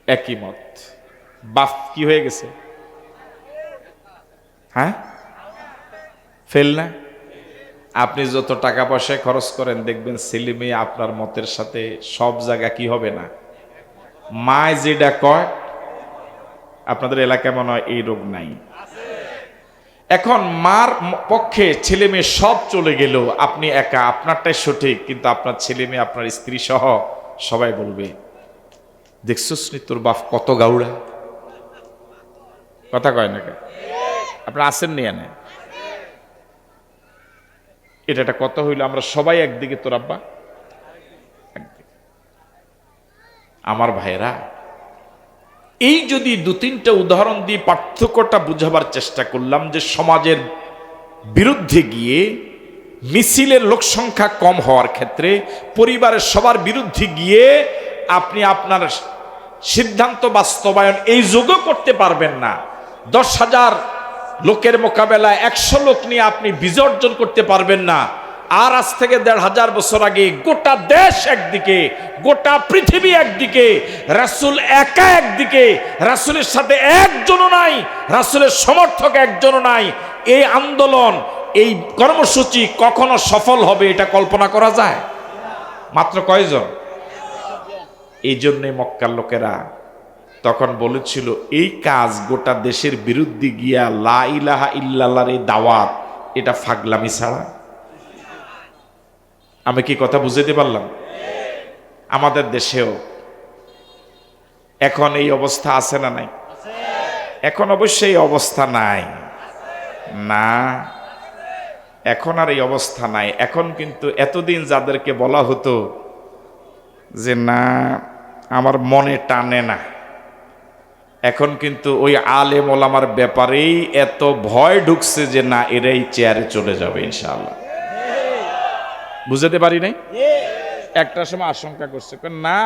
একই মত। বাপ কি হয়ে গেছে? হ্যাঁ, ফেল না? আপনি যত টাকা পয়সা খরচ করেন দেখবেন ছেলে মেয়ে আপনার মতের সাথে সব জায়গা কি হবে না। মায় যেটা কয়, আপনাদের এলাকায় মনে হয় এই রোগ নাই। এখন মার পক্ষে ছেলে মেয়ে সব চলে গেল, আপনি একা, আপনারটাই সঠিক, কিন্তু আপনার ছেলে মেয়ে, আপনার স্ত্রী সহ সবাই বলবে দেখছস নি তোর বাপ কত গাউড়া। কথা কয় না কেন? আপনার আসেন নি এনে, এটা একটা কথা হইল, আমরা সবাই একদিকে, তোর আব্বা একদিকে। আমার ভাইরা, এই যদি 2-3টা উদাহরণ দিয়ে পার্থক্যটা বুঝাবার চেষ্টা করলাম যে সমাজের বিরুদ্ধে গিয়ে, মিছিলের লোক সংখ্যা কম হওয়ার ক্ষেত্রে, পরিবারের সবার বিরুদ্ধে গিয়ে আপনি আপনার সিদ্ধান্ত বাস্তবায়ন এই যোগও করতে পারবেন না। 10,000 লোকের মোকাবেলায় 100 লোক নিয়ে আপনি বিজয় অর্জন করতে পারবেন না। আর আজ থেকে 1,500 বছর আগে গোটা দেশ একদিকে, গোটা পৃথিবী একদিকে, রাসূল একা একদিকে, রাসূলের সাথে একজনও নাই, রাসূলের সমর্থক একজনও নাই। এই আন্দোলন, এই কর্মসূচি কখনো সফল হবে এটা কল্পনা করা যায়? মাত্র কয়জন? এই জন্যে মক্কার লোকেরা তখন বলেছিল এই কাজ গোটা দেশের বিরুদ্ধে গিয়া লা ইলাহা ইল্লাল্লাহর এই দাওয়াত, এটা ফাগলামি ছাড়া। আমি কি কথা বুঝাতে পারলাম? আমাদের দেশেও এখন এই অবস্থা আছে না নাই? এখন অবশ্যই অবস্থা নাই না, এখন আর এই অবস্থা নাই। এখন কিন্তু এতদিন যাদেরকে বলা হতো যে না আমার মনে টানে না, এখন কিন্তু ওই আলেম ওলামার ব্যাপারেই এত ভয় ঢুকছে যে না এরাই চেয়ারে চলে যাবে ইনশাআল্লাহ। বুঝাতে পারি নাই? একটা সময় আশঙ্কা করছে, না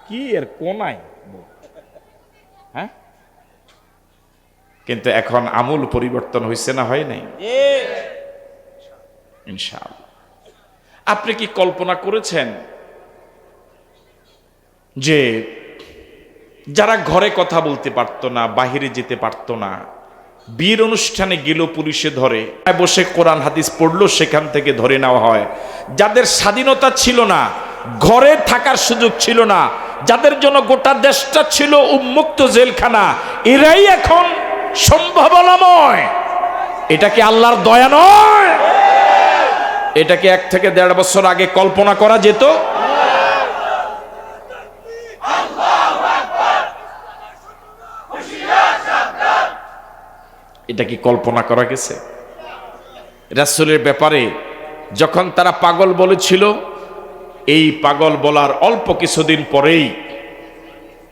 কি এর কোনায়, হ্যাঁ। কিন্তু এখন আমূল পরিবর্তন হয়েছে না হয় নাই? ইনশাআল্লাহ। আপনি কি কল্পনা করেছেন যে যারা ঘরে কথা বলতে পারতো না, বাহিরে যেতে পারতো না, বিয়ের অনুষ্ঠানে গেল পুলিশে ধরে, বসে কোরআন হাদিস পড়লো, সেখান থেকে ধরে নেওয়া হয়। যাদের স্বাধীনতা ছিল না, ঘরে থাকার সুযোগ ছিল না, যাদের জন্য গোটা দেশটা ছিল উন্মুক্ত জেলখানা, এরাই এখন সম্ভাবনাময়। এটা কি আল্লাহর দয়া নয়? এটাকে 1 থেকে 1.5 বছর আগে কল্পনা করা যেত? এটা কি কল্পনা করা গেছে? রাসূলের ব্যাপারে যখন তারা পাগল বলেছিল, এই পাগল বলার অল্প কিছুদিন পরেই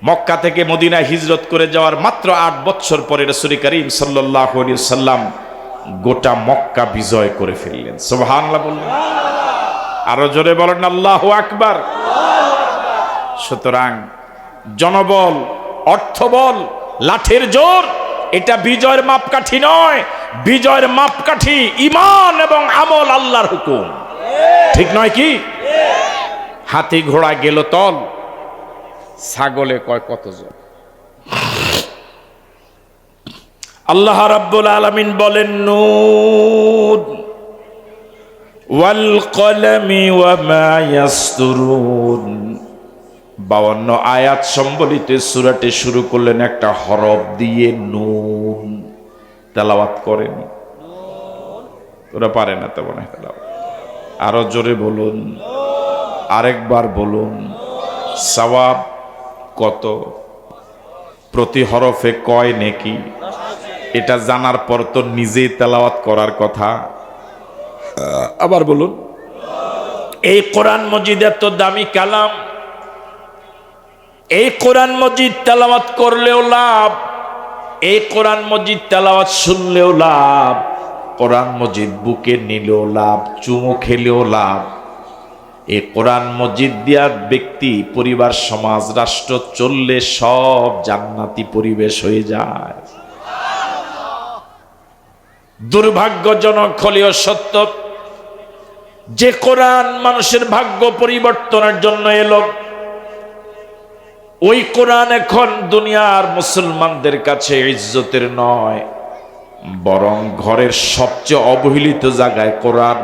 মক্কা থেকে মদিনায় হিজরত করে যাওয়ার মাত্র 8 বছর পরে রাসূল করিম সাল্লাল্লাহু আলাইহি ওয়াসাল্লাম গোটা মক্কা বিজয় করে ফেললেন। সুবহানাল্লাহ বললেন, আরো জোরে বলেন আল্লাহু আকবার। সুতরাং জনবল, অর্থবল, লাঠির জোর এটা বিজয়ের মাপকাঠি নয়। বিজয়ের মাপকাঠি ঈমান এবং আমল, আল্লাহর হুকুম, ঠিক নয় কি? হাতি ঘোড়া গেল তল, ছাগলে কয় কতজন। আল্লাহ রাব্বুল আলামিন বলেন, নুন ওয়াল কলমি ওয়া মা ইয়াসতুরুন। 52 আয়াত সম্বলিত সূরাটি শুরু করলেন একটা হরফ দিয়ে, নুন। তেলাওয়াত করেন? ওরা পারে না তেমন তেলাওয়াত। আরো জোরে বলুন, আরেকবার বলুন। সওয়াব কত? প্রতি হরফে কয় নেকি? এটা জানার পর তো নিজেই তেলাওয়াত করার কথা। আবার বলুন। এই কোরআন মজিদ এত দামি কালাম, এই কোরআন মজিদ তেলাওয়াত করলেও লাভ, এই কোরআন মজিদ তেলাওয়াত শুনলেও লাভ, কোরআন মজিদ বুকে নিলেও লাভ, চুমু খেলেও লাভ। এই কোরআন মজিদ দিয়া ব্যক্তি, পরিবার, সমাজ, রাষ্ট্র চললে সব জান্নাতি পরিবেশ হয়ে যায়। দুর্ভাগ্যজনক হলেও সত্য, যে কোরআন মানুষের ভাগ্য পরিবর্তনের জন্য এলো, ওই কোরআন এখন দুনিয়ার মুসলমানদের কাছে ইজ্জতের নয়, বরং ঘরের সবচেয়ে অবহেলিত জায়গায় কোরআন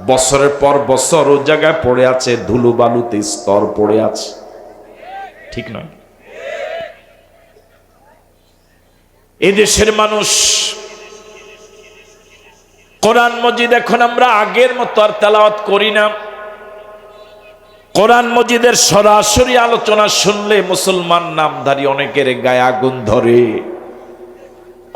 বছরের পর বছর ও জায়গায় পড়ে আছে, ধুলো বালুতে স্তর পড়ে আছে, ঠিক নয়? এদেশের মানুষ কোরআন মজিদ এখন আমরা আগের মতো আর তেলাওয়াত করি না। কোরআন মজিদের সরাসরি আলোচনা শুনলে মুসলমান নামধারী অনেকের গায়ে আগুন ধরে।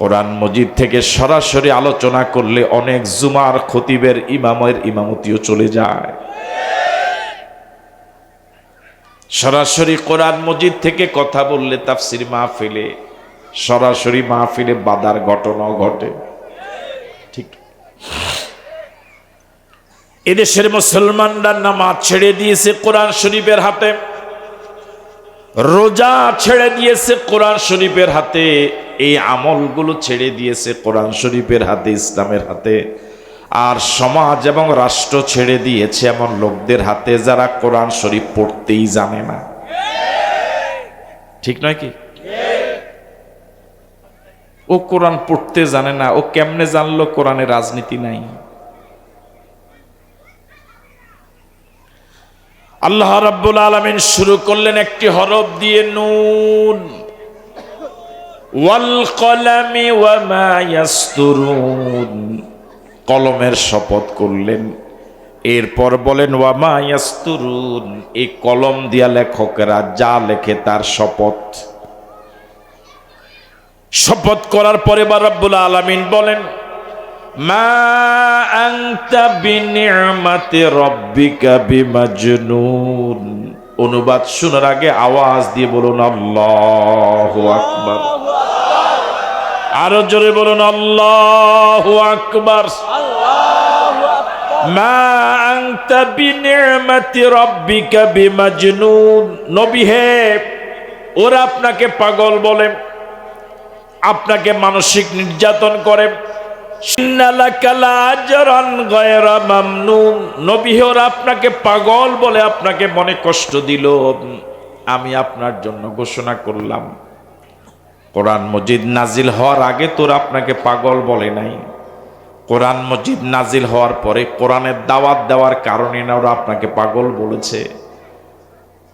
কোরআন মজিদ থেকে সরাসরি আলোচনা করলে অনেক জুমার খতিবের ইমামের ইমামতিও চলে যায়। সরাসরি কোরআন মজিদ থেকে কথা বললে তাফসির মাহফিলে, সরাসরি মাহফিলে বাদার ঘটনাও ঘটে, ঠিক? এদেশের মুসলমানরা নামাজ ছেড়ে দিয়েছে কোরআন শরীফের হাতে, রোজা ছেড়ে দিয়েছে কোরআন শরীফের হাতে, এই আমলগুলো ছেড়ে দিয়েছে কোরআন শরীফের হাতে, ইসলামের হাতে। আর সমাজ এবং রাষ্ট্র ছেড়ে দিয়েছে এমন লোকদের হাতে যারা কোরআন শরীফ পড়তেই জানে না, ঠিক নয় কি? ও কোরআন পড়তে জানে না, ও কেমনে জানলো কোরআনে রাজনীতি নাই? আল্লাহ রাব্বুল আলামিন শুরু করলেন একটি হরফ দিয়ে, নুন ওয়াল কলামি ওয়া মা ইয়াসতুরুন। কলমের শপথ করলেন, এরপর বলেন ওয়া মা ইয়াসতুরুন, এই কলম দিয়া লেখকেরা যা লেখে তার শপথ। শপথ করার পরে রাব্বুল আলামিন বলেন, মা আনতা বিনি'মাতি রাব্বিকা বিমাজনুন। অনুবাদ শোনার আগে আওয়াজ দিয়ে বলুন আল্লাহু আকবার। আরো জোরে বলুন আল্লাহু আকবার। মা আনতা বিনি'মাতি রাব্বিকা বিমাজনুন। নবী হে, ওরা আপনাকে পাগল বলে, আপনাকে মানসিক নির্যাতন করে। ইন্নালাকা লাআজরান গায়রা মামনুন। নবী হে, ওরা আপনাকে পাগল বলে, আপনাকে মনে কষ্ট দিল। আমি আপনার জন্য ঘোষণা করলাম, কোরআন মজিদ নাজিল হওয়ার আগে তোর আপনাকে পাগল বলে নাই। কোরআন মজিদ নাজিল হওয়ার পরে কোরআনের দাওয়াত দেওয়ার কারণে না ওরা আপনাকে পাগল বলেছে।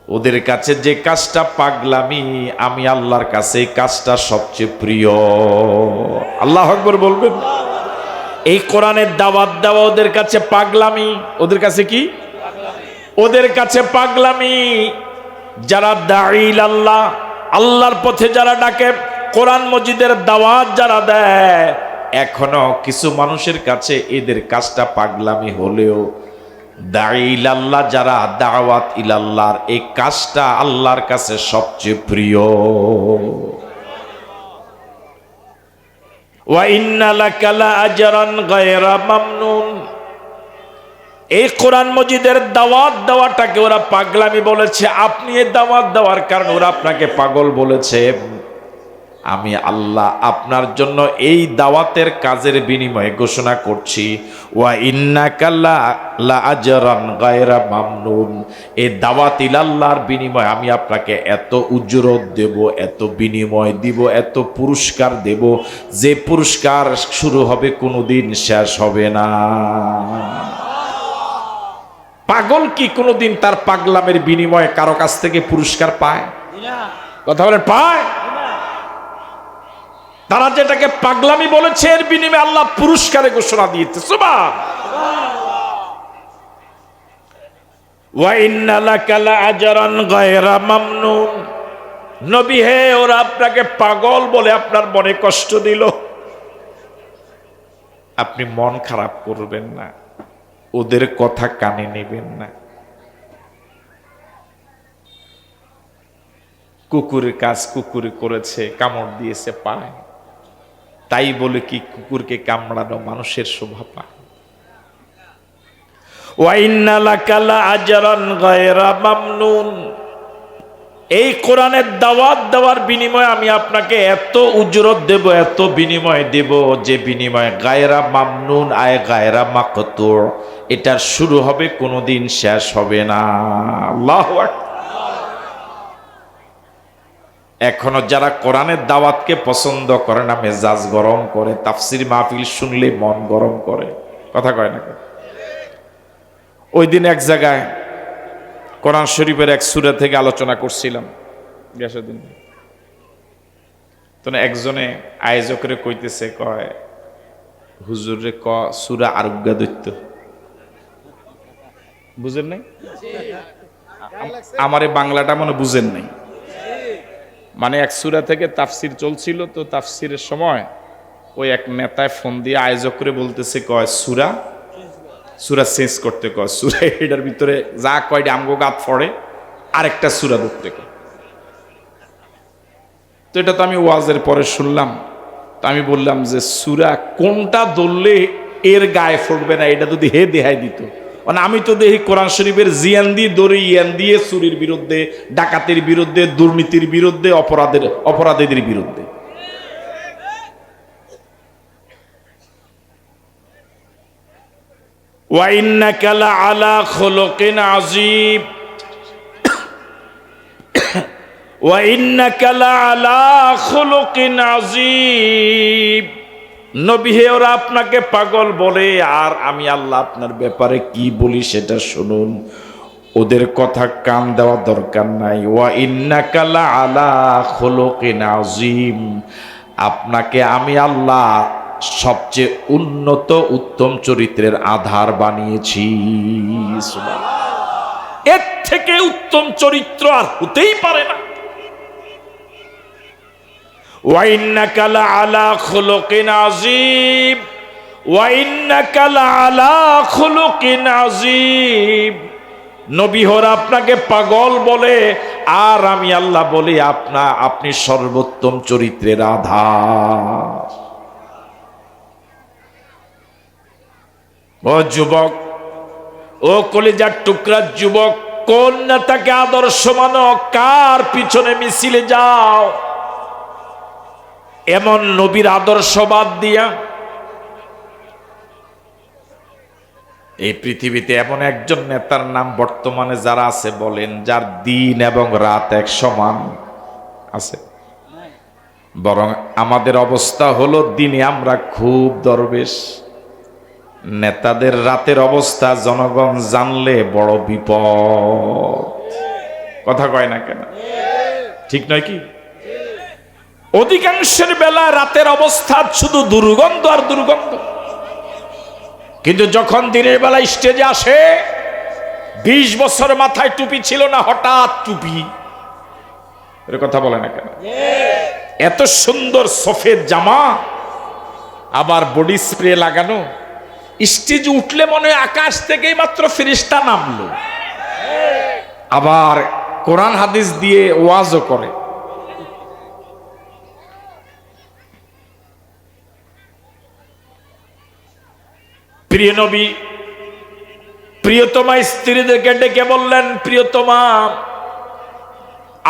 ওদের কাছে যে কাজটা পাগলামি, আমি আল্লাহর কাছে এই কাজটা সবচেয়ে প্রিয়। আল্লাহু আকবার বলবেন। এই কোরআনের দাওয়াত দেওয়া ওদের কাছে পাগলামি। ওদের কাছে কি? ওদের কাছে পাগলামি। যারা দাঈল আল্লাহ, আল্লাহর পথে যারা ডাকে, কোরআন মজিদের দাওয়াত যারা দেয়, এখনো কিছু মানুষের কাছে এদের কাজটা পাগলামি হলেও দাঈল আল্লাহ যারা, দাওয়াত ইলাল্লাহর এই কাজটা আল্লাহর কাছে সবচেয়ে প্রিয়। ওয়া ইন্না লাকা লাআজরান গায়রা মামনুন। এই কোরআন মজিদের দাওয়াত দেওয়াটাকে ওরা পাগলামি বলেছে। আপনি এই দাওয়াত দেওয়ার কারণে ওরা আপনাকে পাগল বলেছে। আমি আল্লাহ আপনার জন্য এই দাওয়াতের কাজের বিনিময়ে ঘোষণা করছি, ওয়া ইন্নাকা লাআজরান গায়রা মামনুন। এই দাওয়াত ইলাল্লাহর বিনিময়ে আমি আপনাকে এত উজরত দেব, এত বিনিময় দিব, এত পুরস্কার দেব, যে পুরস্কার শুরু হবে কোনোদিন শেষ হবে না। পাগল কি কোনোদিন তার পাগলামের বিনিময়ে কারো কাছ থেকে পুরস্কার পায়? কথা বলেন, পায়? তারা যেটাকে পাগলামি বলেছে এর বিনিময়ে আল্লাহ পুরস্কারে ঘোষণা দিয়েছে। সুবহান। ওয়া ইন্না লাকা লাআজরান গায়রা মামনুন। নবী হে, ওরা আপনাকে পাগল বলে আপনার মনে কষ্ট দিল। আপনি মন খারাপ করবেন না, ওদের কথা কানে নেবেন না। কুকুরের কাজ কুকুরে করেছে, কামড় দিয়েছে পায়, তাই বলে কি কুকুরকে কামড়ানো মানুষের শোভা পায়? ওয়া ইন্না লাকা লাআজরান গায়রা মামনুন। এই কোরআনের দাওয়াত দেওয়ার বিনিময়ে আমি আপনাকে এত উজরত দেব, এত বিনিময় দেব, যে বিনিময় গায়রা মামনুন আয় গায়রা মাকতু, এটার শুরু হবে কোনোদিন শেষ হবে না। আল্লাহু আকবার। এখনো যারা কোরআনের দাওয়াতকে পছন্দ করে না, মেজাজ গরম করে, তাফসির মাহফিল শুনলে মন গরম করে, কথা কয় না? ওই দিন এক জায়গায় কোরআন শরীফের এক সূরা থেকে আলোচনা করছিলাম, গ্যাসের দিন। তো একজনে আয়োজকরে কইতেছে, কয় হুজুরে ক সূরা আরোগ্য দৈত্য বুঝেন নাই? আমারে বাংলাটা মনে বুঝেন নাই। মানে এক সূরা থেকে তাফসির চলছিল, তো তাফসিরের সময় ওই এক নেতায় ফোন দিয়ে আয়োজক করে বলতেছে, কয় সূরা চেঞ্জ করতে, কয় সূরা এটার ভিতরে যা কয়টা আমগো গাত পড়ে আরেকটা সূরা ধরতে কয়। তো এটা তো আমি ওয়াজের পরে শুনলাম। তো আমি বললাম যে সূরা কোনটা ধরলে এর গায়ে ফুটবে না, এটা যদি হে দেখাই দিত। মানে আমি তো দেখি কোরআন শরীফের জিয়ান দিয়ে দড়ি ইয়ান দিয়ে চুরির বিরুদ্ধে, ডাকাতির বিরুদ্ধে, দুর্নীতির বিরুদ্ধে, অপরাধীদের বিরুদ্ধে। ওয়া ইন্নাকা লাআলা খুলুকিন আযীম। ওয়া ইন্নাকা লাআলা খুলুকিন আযীম। নবী হে, ওরা আপনাকে পাগল বলে, আর আমি আল্লাহ আপনার ব্যাপারে কি বলি সেটা শুনুন। ওদের কথা কান দেওয়া দরকার নাই। ওয়া ইন্নাকা লাআলা খুলুকিন আযীম। আপনাকে আমি আল্লাহ সবচেয়ে উন্নত উত্তম চরিত্রের আধার বানিয়েছি। এর থেকে উত্তম চরিত্র আর হতেই পারে না। ওয়া ইন্নাকা লাআলা খুলুকিন আযীম। ওয়া ইন্নাকা লাআলা খুলুকিন আযীম। নবী হরা আপনাকে পাগল বলে, আর আমি আল্লাহ বলি আপনি সর্বোত্তম চরিত্রের আধার। ও যুবক, ও কলিজার টুকরা যুবক, কোন নেতাকে আদর্শ মানো, কার পিছনে মিছিলে যাও? এমন নবীর আদর্শ বাদ দিয়া এই পৃথিবীতে এমন একজন নেতার নাম বর্তমানে যারা আছে বলেন, যার দিন এবং রাত এক সমান আছে? বরং আমাদের অবস্থা হলো, দিনে আমরা খুব দরবেশ, নেতাদের রাতের অবস্থা জনগণ জানলে বড় বিপদ। কথা কয় না কেন? ঠিক নয় কি? অধিকাংশের বেলা রাতের অবস্থা শুধু দুর্গন্ধ আর দুর্গন্ধ, কিন্তু যখন দিনের বেলা স্টেজে আসে, 20 বছর মাথায় টুপি ছিল না, হঠাৎ টুপি, এর কথা বলে না কেন? এত সুন্দর সফেদ জামা, আবার বডি স্প্রে লাগানো, স্টেজে উঠলে মনে হয় আকাশ থেকেই মাত্র ফেরেশতা নামলো। আবার কোরআন হাদিস দিয়ে ওয়াজও করে। প্রিয় নবী প্রিয়তমা স্ত্রীদেরকে ডেকে বললেন, প্রিয়তমা,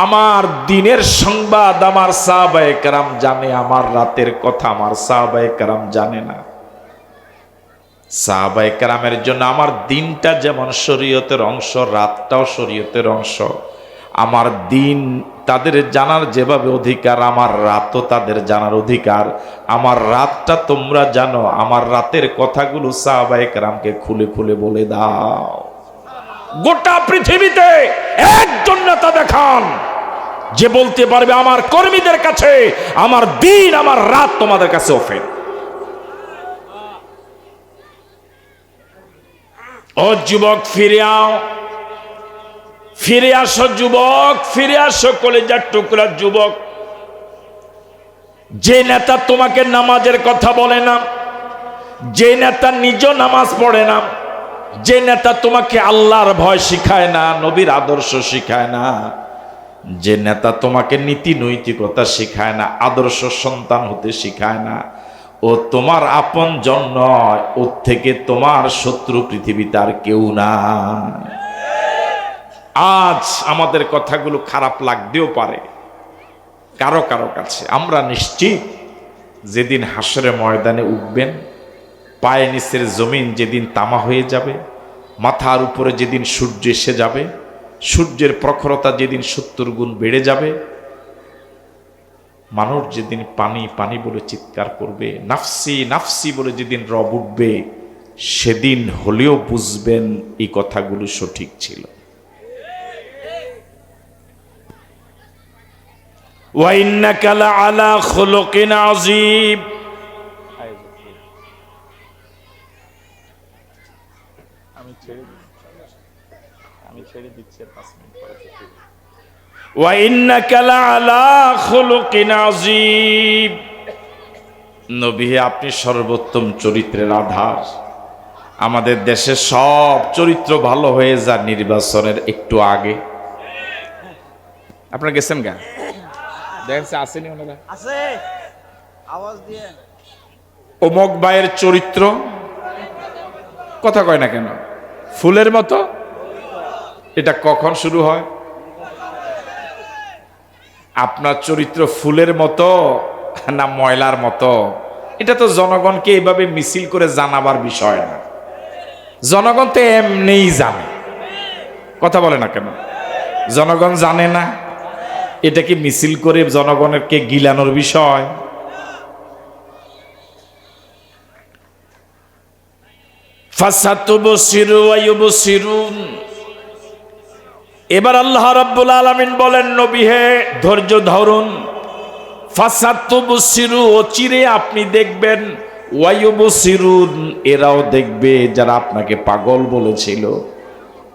আমার দিনের সংবাদ আমার সাহাবায়ে কেরাম জানে, আমার রাতের কথা আমার সাহাবায়ে কেরাম জানে না। সাহাবায়ে কেরামের জন্য আমার দিনটা যেমন শরীয়তের অংশ, রাতটাও শরীয়তের অংশ। আমার দিন তাদের জানার যেভাবে অধিকার, আমার রাতও তাদের জানার অধিকার। আমার রাতটা তোমরা জানো, আমার রাতের কথাগুলো সাহাবায়ে কেরামকে খুলে খুলে বলে দাও। গোটা পৃথিবীতে একজন নেতা দেখান যে বলতে পারবে আমার কর্মীদের কাছে আমার দিন আমার রাত তোমাদের কাছে ওপেন। ও যুবক, ফিরে আও, ফিরে আসো যুবক, ফিরে আসো কলেজার টুকরা যুবক। যে নেতা তোমাকে নামাজের কথা বলে না, যে নেতা নিজ নামাজ পড়ে না, যে নেতা তোমাকে আল্লাহর ভয় শিখায় না, নবীর আদর্শ শিখায় না, যে নেতা তোমাকে নীতি নৈতিকতা শিখায় না, আদর্শ সন্তান হতে শিখায় না, ও তোমার আপন জন নয়, ওর থেকে তোমার শত্রু পৃথিবীতে আর কেউ না। আজ আমাদের কথাগুলো খারাপ লাগতেও পারে কারো কারো কাছে। আমরা নিশ্চিত যেদিন হাসরের ময়দানে উঠবেন, পায়ের নিচের জমিন যেদিন তামা হয়ে যাবে, মাথার উপরে যেদিন সূর্য এসে যাবে, সূর্যের প্রখরতা যেদিন 70 গুণ বেড়ে যাবে, মানুষ যেদিন পানি পানি বলে চিৎকার করবে, নাফসি নাফসি বলে যেদিন রব উঠবে, সেদিন হলেও বুঝবেন এই কথাগুলো সঠিক ছিল। ওয়া ইন্নাকা লাআলা খুলুকিন আযীম। আমি ছেড়ে দিচ্ছি 5 মিনিট পরে। ওয়া ইন্নাকা লাআলা খুলুকিন আযীম। নবী, আপনি সর্বোত্তম চরিত্রের আধার। আমাদের দেশে সব চরিত্র ভালো হয়ে যায় নির্বাচনের একটু আগে। আপনারা গেছেন গা? দেখেন আসেনি ওনারা? আছে, আওয়াজ দিয়ে। অমুক ভাইয়ের চরিত্র, কথা কয় না কেন, ফুলের মতো। এটা কখন শুরু হয়? আপনার চরিত্র ফুলের মতো না ময়লার মতো, এটা তো জনগণকে এভাবে মিছিল করে জানাবার বিষয় না। জনগণ তো এমনিই জানে। কথা বলে না কেন? জনগণ জানে না, এটা কি মিছিল করে জনগণকে গিলানোর বিষয়? ফাসাতুবসিরু ওয়া ইউবসিরুন। এবার আল্লাহ রাব্বুল আলামিন বলেন, নবী হে, ধৈর্য ধরুন। ফাসাতুবসিরু, চিরে আপনি দেখবেন, ওয়া ইউবসিরুন, এরাও দেখবে যারা আপনাকে পাগল বলেছিল।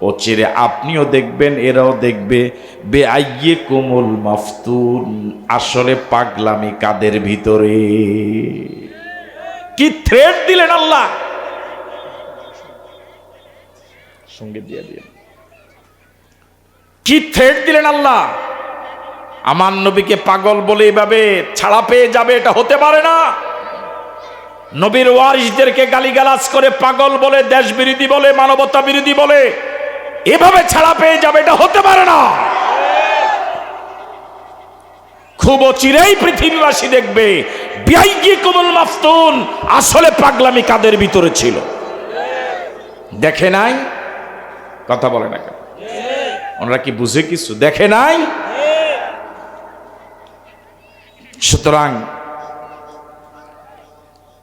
ও চিরে আপনিও দেখবেন, এরাও দেখবে। বেআইয়িকুমুল মাফতুন, আসলে পাগলামি কাদের ভিতরে। কি থ্রেট দিলেন আল্লাহ! সঙ্গে দিয়ে দিলেন, কি থ্রেট দিলেন আল্লাহ! আমার নবীকে পাগল বলে এভাবে ছাড়া পেয়ে যাবে, এটা হতে পারে না। নবীর ওয়ারিসদেরকে গালিগালাজ করে পাগল বলে, দেশ বিরোধী বলে, মানবতা বিরোধী বলে এভাবে ছাড়া পেয়ে যাবে, এটা হতে পারে না। খুব অচিরেই পৃথিবীবাসী দেখবে বিআইয়িকুমুল মাফতুন আসলে পাগলামি কাদের ভিতরে ছিল। দেখে নাই? কথা বলে না কেন? ওনারা কি বুঝে কিছু? দেখে নাই? সুতরাং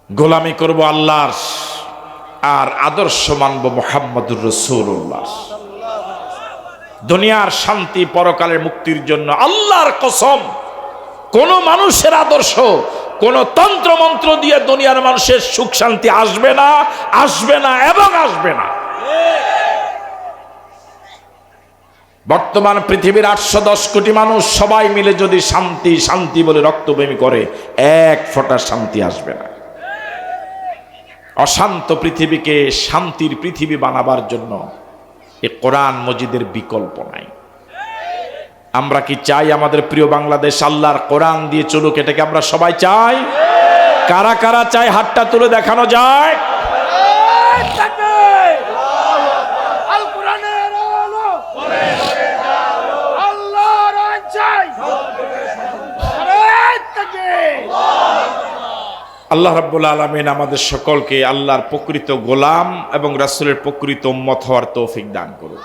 গোলামি করব আল্লাহর, আর আদর্শ মানব মুহাম্মদুর রাসূলুল্লাহ। দুনিয়ার শান্তি, পরকালের মুক্তির জন্য আল্লাহর কসম, কোন মানুষের আদর্শ, কোন তন্ত্র মন্ত্র দিয়ে দুনিয়ার মানুষের সুখ শান্তি আসবে না, আসবে না এবং আসবে না। বর্তমান পৃথিবীর 810 কোটি মানুষ সবাই মিলে যদি শান্তি শান্তি বলে রক্তবমি করে, এক ফোঁটা শান্তি আসবে না। অশান্ত পৃথিবীকে শান্তির পৃথিবী বানাবার জন্য এই কোরআন মজিদের বিকল্প নাই। আমরা কি চাই আমাদের প্রিয় বাংলাদেশ আল্লাহর কোরআন দিয়ে চলুক? এটাকে আমরা সবাই চাই। কারা কারা চাই হাতটা তুলে দেখানো যায়? আল্লাহ রাব্বুল আলামিন আমাদের সকলকে আল্লাহর প্রকৃত গোলাম এবং রাসূলের প্রকৃত উম্মত হওয়ার তৌফিক দান করুন।